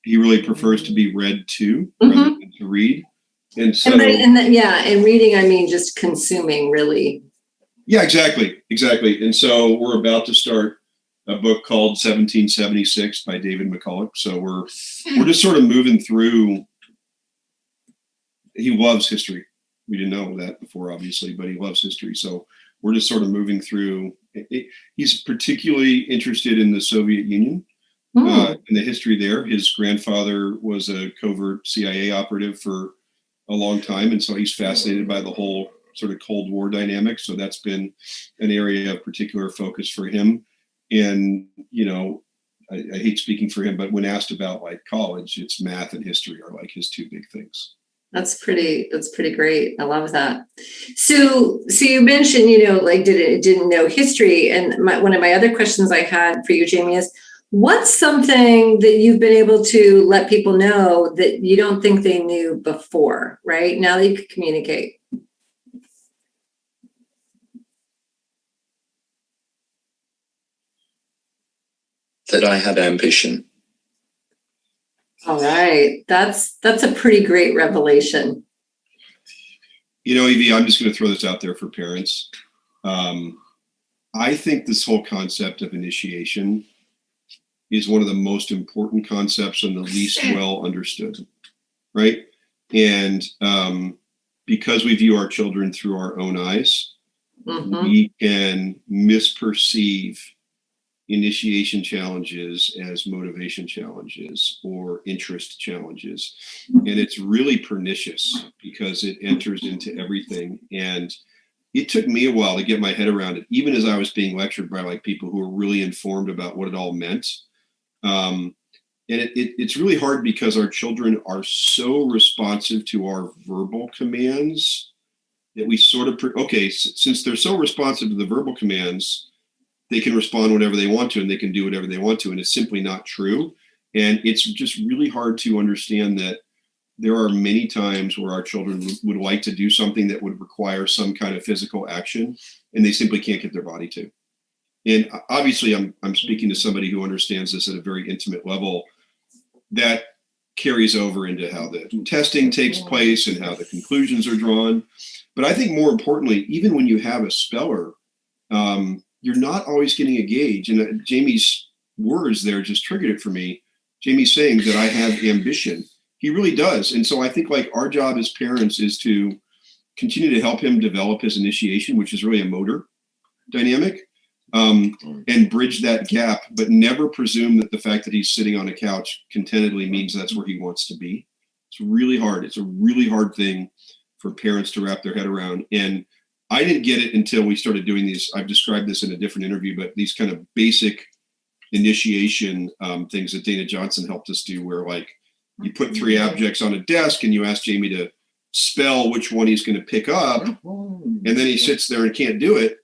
He really prefers to be read to rather than to read. And so, and reading, I mean, just consuming, really. Yeah, exactly. And so we're about to start a book called 1776 by David McCulloch. So we're just sort of moving through. He loves history. We didn't know that before, obviously, but he loves history. So we're just sort of moving through. He's particularly interested in the Soviet Union and the history there. His grandfather was a covert CIA operative for a long time, and so he's fascinated by the whole sort of Cold War dynamic. So that's been an area of particular focus for him. And, you know, I hate speaking for him, but when asked about like college, it's math and history are like his two big things. That's pretty great. I love that. So you mentioned, you know, like didn't know history. And one of my other questions I had for you, Jamie, is what's something that you've been able to let people know that you don't think they knew before, right? Now that you can communicate. That I had ambition. All right. That's a pretty great revelation. You know, Evie, I'm just going to throw this out there for parents. I think this whole concept of initiation is one of the most important concepts and the least well understood, right? And because we view our children through our own eyes, we can misperceive initiation challenges as motivation challenges or interest challenges. And it's really pernicious because it enters into everything. And it took me a while to get my head around it, even as I was being lectured by like people who were really informed about what it all meant. And it's really hard because our children are so responsive to our verbal commands that we sort of, since they're so responsive to the verbal commands, they can respond whatever they want to and they can do whatever they want to. And it's simply not true. And it's just really hard to understand that there are many times where our children would like to do something that would require some kind of physical action and they simply can't get their body to. And obviously I'm speaking to somebody who understands this at a very intimate level. That carries over into how the testing takes place and how the conclusions are drawn. But I think more importantly, even when you have a speller, you're not always getting a gauge. And Jamie's words there just triggered it for me. Jamie's saying that I have ambition. He really does. And so I think like our job as parents is to continue to help him develop his initiation, which is really a motor dynamic, and bridge that gap, but never presume that the fact that he's sitting on a couch contentedly means that's where he wants to be. It's really hard. It's a really hard thing for parents to wrap their head around. And I didn't get it until we started doing these. I've described this in a different interview, but these kind of basic initiation things that Dana Johnson helped us do, where like you put 3 objects on a desk and you ask Jamie to spell which one he's going to pick up. And then he sits there and can't do it,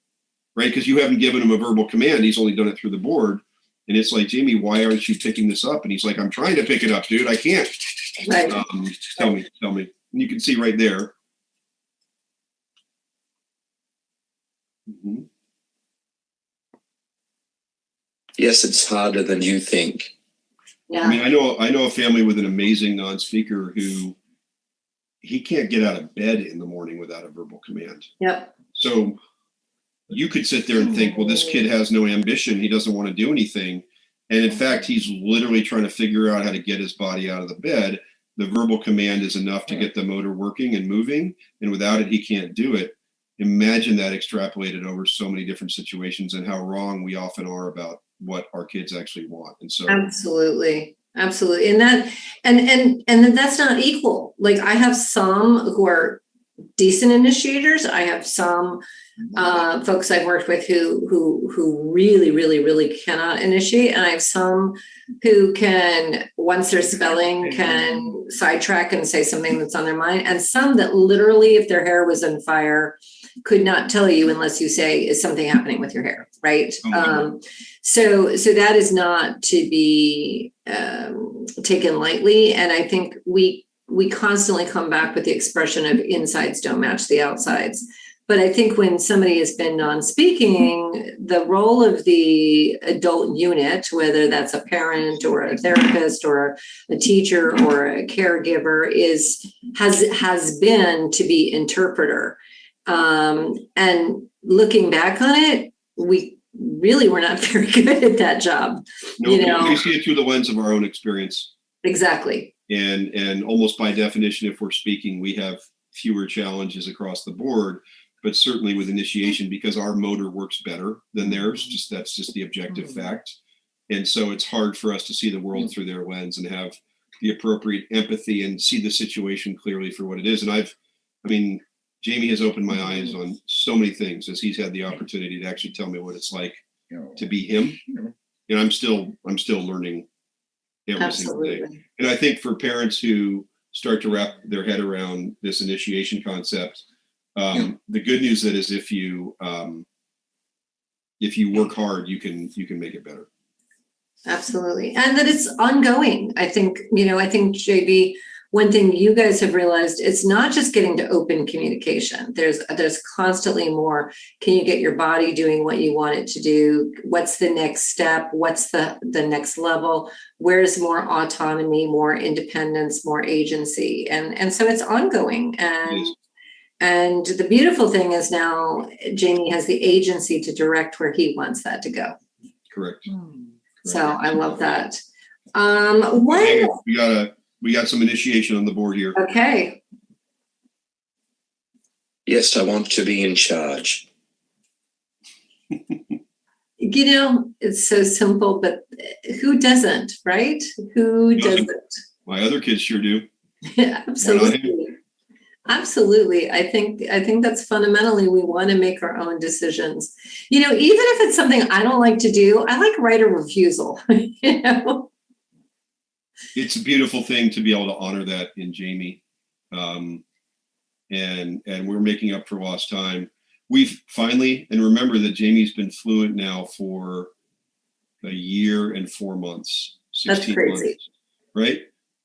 right? Because you haven't given him a verbal command. He's only done it through the board. And it's like, Jamie, why aren't you picking this up? And he's like, I'm trying to pick it up, dude. I can't. Right. Tell me. And you can see right there. Mm-hmm. Yes, it's harder than you think. Yeah. I mean, I know a family with an amazing non-speaker who he can't get out of bed in the morning without a verbal command. Yep. So you could sit there and think, well, this kid has no ambition. He doesn't want to do anything. And in fact, he's literally trying to figure out how to get his body out of the bed. The verbal command is enough to get the motor working and moving. And without it, he can't do it. Imagine that extrapolated over so many different situations and how wrong we often are about what our kids actually want. And so absolutely. And that's not equal. Like I have some who are decent initiators. I have some folks I've worked with who really cannot initiate. And I have some who can, once they're spelling, can sidetrack and say something that's on their mind. And some that literally, if their hair was on fire, could not tell you unless you say, is something happening with your hair, right? So that is not to be taken lightly. And I think we constantly come back with the expression of insides don't match the outsides. But I think when somebody has been non-speaking, the role of the adult unit, whether that's a parent or a therapist or a teacher or a caregiver, has been to be interpreter. And looking back on it, we really were not very good at that job. No, we see it through the lens of our own experience. Exactly. And almost by definition, if we're speaking, we have fewer challenges across the board. But certainly with initiation, because our motor works better than theirs, that's just the objective fact. And so it's hard for us to see the world through their lens and have the appropriate empathy and see the situation clearly for what it is. And Jamie has opened my eyes on so many things as he's had the opportunity to actually tell me what it's like to be him. And I'm still learning every single day. And I think for parents who start to wrap their head around this initiation concept, the good news that is if you work hard, you can make it better. Absolutely. And that it's ongoing. I think JB, one thing you guys have realized, it's not just getting to open communication. There's constantly more. Can you get your body doing what you want it to do? What's the next step? What's the next level? Where's more autonomy, more independence, more agency? And so it's ongoing. And the beautiful thing is now Jamie has the agency to direct where he wants that to go. Correct. So I love that. We got some initiation on the board here. Okay. Yes, I want to be in charge. It's so simple, but who doesn't, right? Who doesn't? My other kids sure do. Absolutely. Absolutely. I think that's fundamentally, we want to make our own decisions. Even if it's something I don't like to do, I like right of refusal. It's a beautiful thing to be able to honor that in Jamie. And we're making up for lost time. We've finally, and remember that Jamie's been fluent now for a year and 4 months, 16 months, right?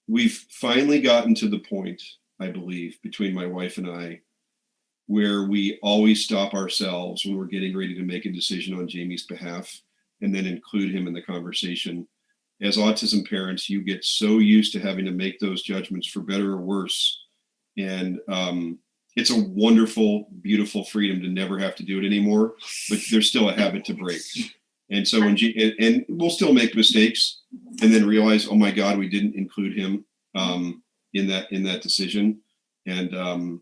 We've finally gotten to the point, I believe, between my wife and I, where we always stop ourselves when we're getting ready to make a decision on Jamie's behalf and then include him in the conversation. As autism parents, you get so used to having to make those judgments for better or worse. And it's a wonderful, beautiful freedom to never have to do it anymore, but there's still a habit to break. And so and we'll still make mistakes and then realize, oh my God, we didn't include him in that decision. And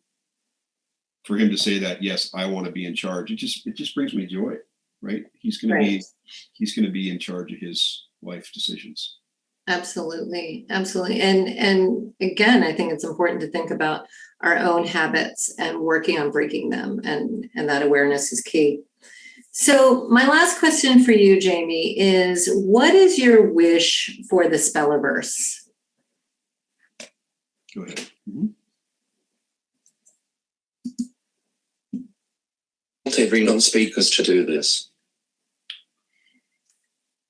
for him to say that, yes, I want to be in charge, it just brings me joy, right? He's going to be in charge of his life decisions. Absolutely. Absolutely. And again, I think it's important to think about our own habits and working on breaking them. And that awareness is key. So my last question for you, Jamie, is what is your wish for the Spelliverse? Go ahead. I want every non-speakers to do this.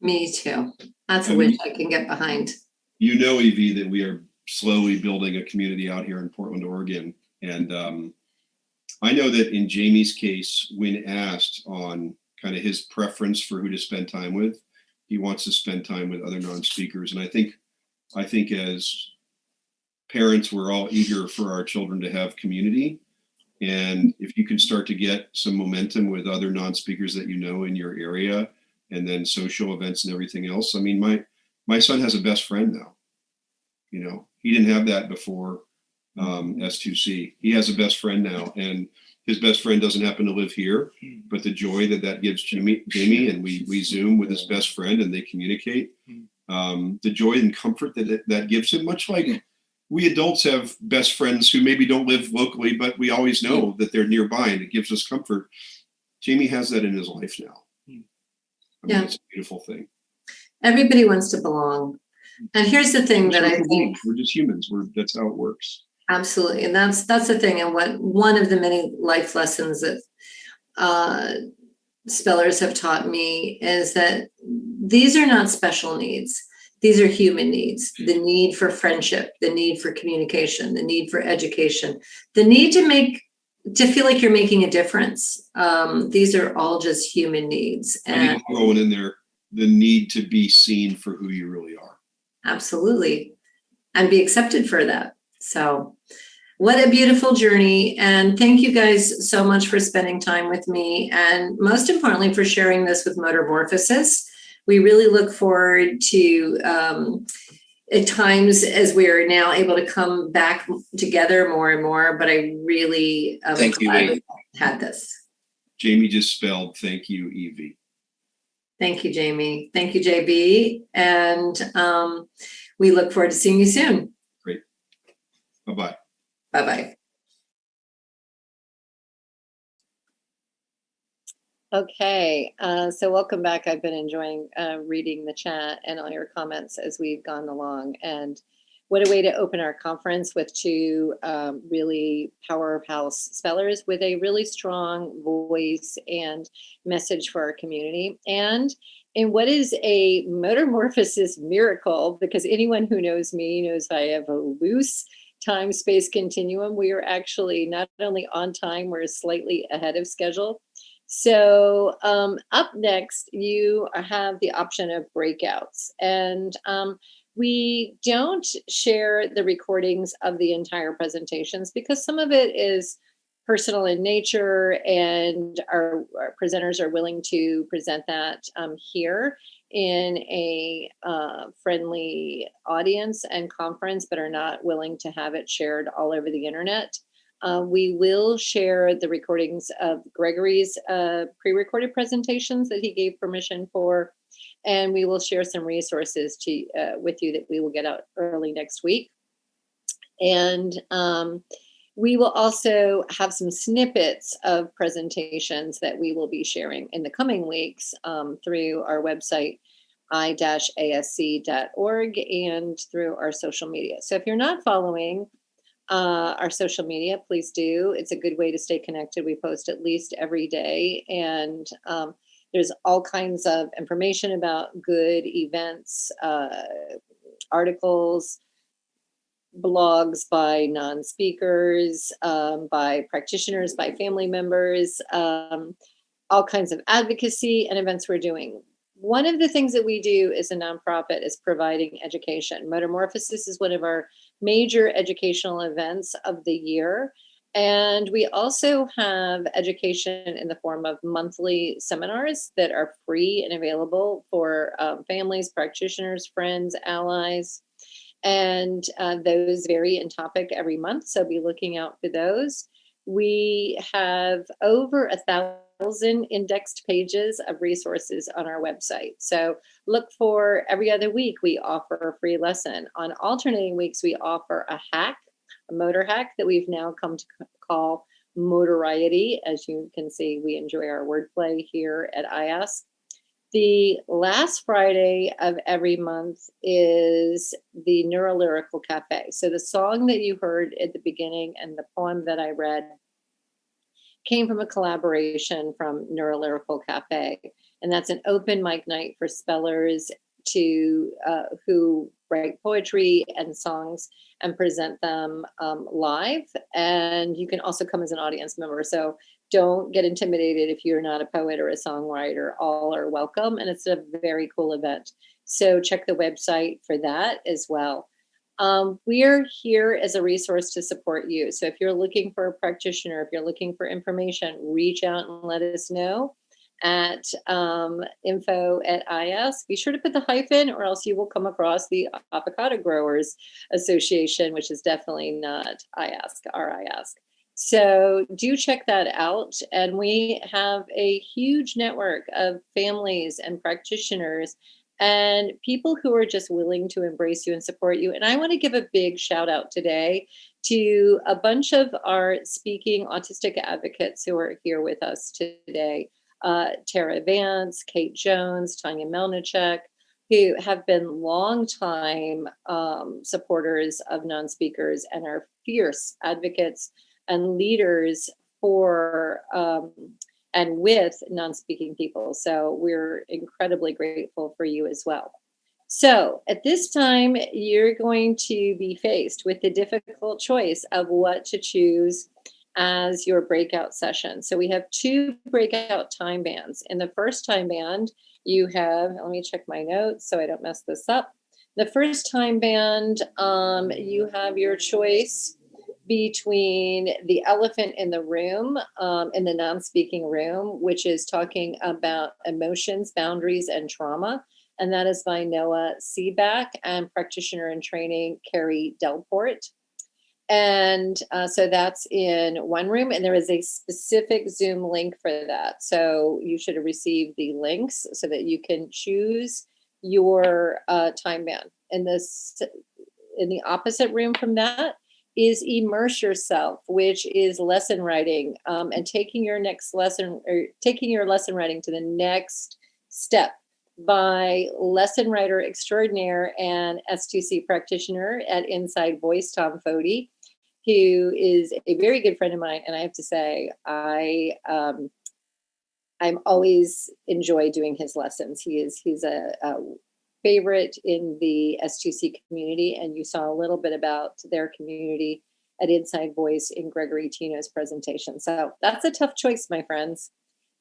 Me too. That's a wish I can get behind. Evie, that we are slowly building a community out here in Portland, Oregon. And I know that in Jamie's case, when asked on kind of his preference for who to spend time with, he wants to spend time with other non-speakers. And I think as parents, we're all eager for our children to have community. And if you can start to get some momentum with other non-speakers that in your area, and then social events and everything else. I mean, my son has a best friend now. He didn't have that before S2C. He has a best friend now, and his best friend doesn't happen to live here, but the joy that gives Jamie, and we Zoom with his best friend and they communicate, the joy and comfort that gives him, much like we adults have best friends who maybe don't live locally, but we always know that they're nearby and it gives us comfort. Jamie has that in his life now. It's a beautiful thing. Everybody wants to belong. And here's the thing that I think we're just humans. That's how it works. Absolutely. And that's the thing. And one of the many life lessons that spellers have taught me is that these are not special needs. These are human needs. The need for friendship, the need for communication, the need for education, the need to make to feel like you're making a difference. These are all just human needs. I think And throwing in there the need to be seen for who you really are. absolutely. And be accepted for that. So what a beautiful journey. And thank you guys so much for spending time with me. And most importantly, for sharing this with Motormorphosis. We really look forward to at times as we are now able to come back together more and more, but I really Thank you, Evie. had this. Jamie just spelled thank you, Evie. Thank you, Jamie. Thank you, JB. And we look forward to seeing you soon. Great. Bye-bye. Bye-bye. Okay, so welcome back. I've been enjoying reading the chat and all your comments as we've gone along. And what a way to open our conference with two really powerhouse spellers with a really strong voice and message for our community. And in what is a Motormorphosis miracle, because anyone who knows me knows I have a loose time-space continuum. We are actually not only on time, we're slightly ahead of schedule. So up next, you have the option of breakouts. And we don't share the recordings of the entire presentations because some of it is personal in nature and our presenters are willing to present that here in a friendly audience and conference, but are not willing to have it shared all over the internet. We will share the recordings of Gregory's pre-recorded presentations that he gave permission for, and we will share some resources with you that we will get out early next week. And we will also have some snippets of presentations that we will be sharing in the coming weeks through our website, i-asc.org, and through our social media. So if you're not following our social media, please do. It's a good way to stay connected. We post at least every day, and there's all kinds of information about good events, articles, blogs by non-speakers, by practitioners, by family members, all kinds of advocacy and events we're doing. One of the things that we do as a nonprofit is providing education. Motormorphosis is one of our major educational events of the year. And we also have education in the form of monthly seminars that are free and available for families, practitioners, friends, allies. And those vary in topic every month, so be looking out for those. We have over 1,000 indexed pages of resources on our website. So look for every other week, we offer a free lesson. On alternating weeks, we offer a hack, a motor hack that we've now come to call Motoriety. As you can see, we enjoy our wordplay here at IAS. The last Friday of every month is the Neurolyrical Cafe. So the song that you heard at the beginning and the poem that I read came from a collaboration from Neurolyrical Cafe. And that's an open mic night for spellers who write poetry and songs and present them live. And you can also come as an audience member. So don't get intimidated if you're not a poet or a songwriter. All are welcome, and it's a very cool event. So check the website for that as well. We are here as a resource to support you. So if you're looking for a practitioner, if you're looking for information, reach out and let us know at info@IAS. Be sure to put the hyphen or else you will come across the Avocado Growers Association, which is definitely not IASC, our IASC. So do check that out. And we have a huge network of families and practitioners and people who are just willing to embrace you and support you. And I want to give a big shout out today to a bunch of our speaking autistic advocates who are here with us today. Tara Vance, Kate Jones, Tanya Melnichuk, who have been longtime supporters of non-speakers and are fierce advocates and leaders for and with non-speaking people. So we're incredibly grateful for you as well. So at this time, you're going to be faced with the difficult choice of what to choose as your breakout session. So we have 2 breakout time bands. In the first time band, you have, let me check my notes so I don't mess this up. The first time band, you have your choice between the elephant in the room, in the non-speaking room, which is talking about emotions, boundaries, and trauma. And that is by Noah Seaback and practitioner in training, Carrie Delport. And so that's in one room, and there is a specific Zoom link for that. So you should have received the links so that you can choose your time band. And this, in the opposite room from that, is immerse yourself, which is lesson writing, and taking your next lesson, or taking your lesson writing to the next step, by lesson writer extraordinaire and S2C practitioner at Inside Voice, Tom Fody, who is a very good friend of mine. And I have to say, I'm always enjoy doing his lessons. He's a favorite in the S2C community, and you saw a little bit about their community at Inside Voice in Gregory Tino's presentation. So that's a tough choice, my friends.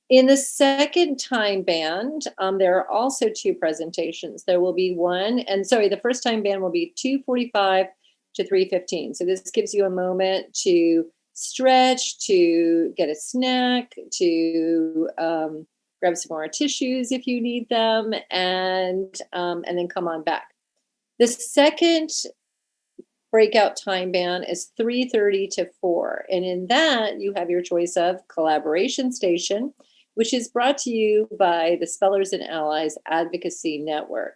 In the second time band, there are also 2 presentations. There will be one, and sorry, the first time band will be 2:45 to 3:15. So this gives you a moment to stretch, to get a snack, to grab some more tissues if you need them, and then come on back. The second breakout time band is 3:30 to 4. And in that, you have your choice of Collaboration Station, which is brought to you by the Spellers and Allies Advocacy Network,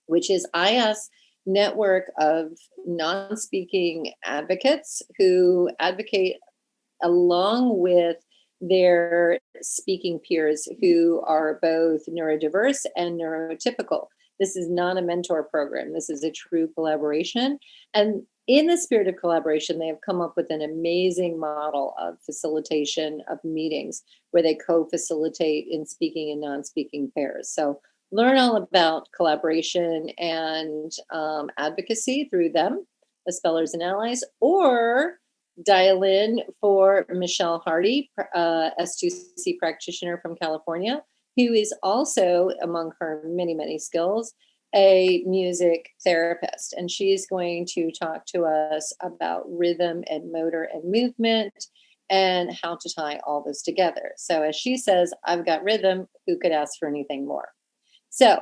which is IS network of non-speaking advocates who advocate along with their speaking peers who are both neurodiverse and neurotypical. This is not a mentor program. This is a true collaboration. And in the spirit of collaboration, they have come up with an amazing model of facilitation of meetings where they co-facilitate in speaking and non-speaking pairs. So learn all about collaboration and advocacy through them, the Spellers and Allies, or dial in for Michelle Hardy, S2C practitioner from California, who is also, among her many, many skills, a music therapist. And she's going to talk to us about rhythm and motor and movement and how to tie all this together. So as she says, I've got rhythm, who could ask for anything more? So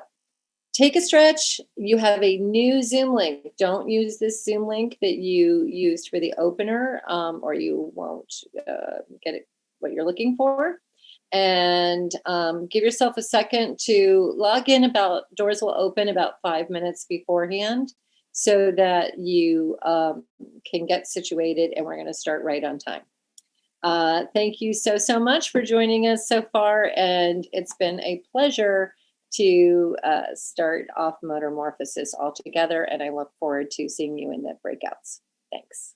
take a stretch. You have a new Zoom link. Don't use this Zoom link that you used for the opener, or you won't get it, what you're looking for. And give yourself a second to log in. Doors will open about 5 minutes beforehand so that you can get situated, and we're going to start right on time. Thank you so much for joining us so far, and it's been a pleasure to start off Motormorphosis all together, and I look forward to seeing you in the breakouts. Thanks.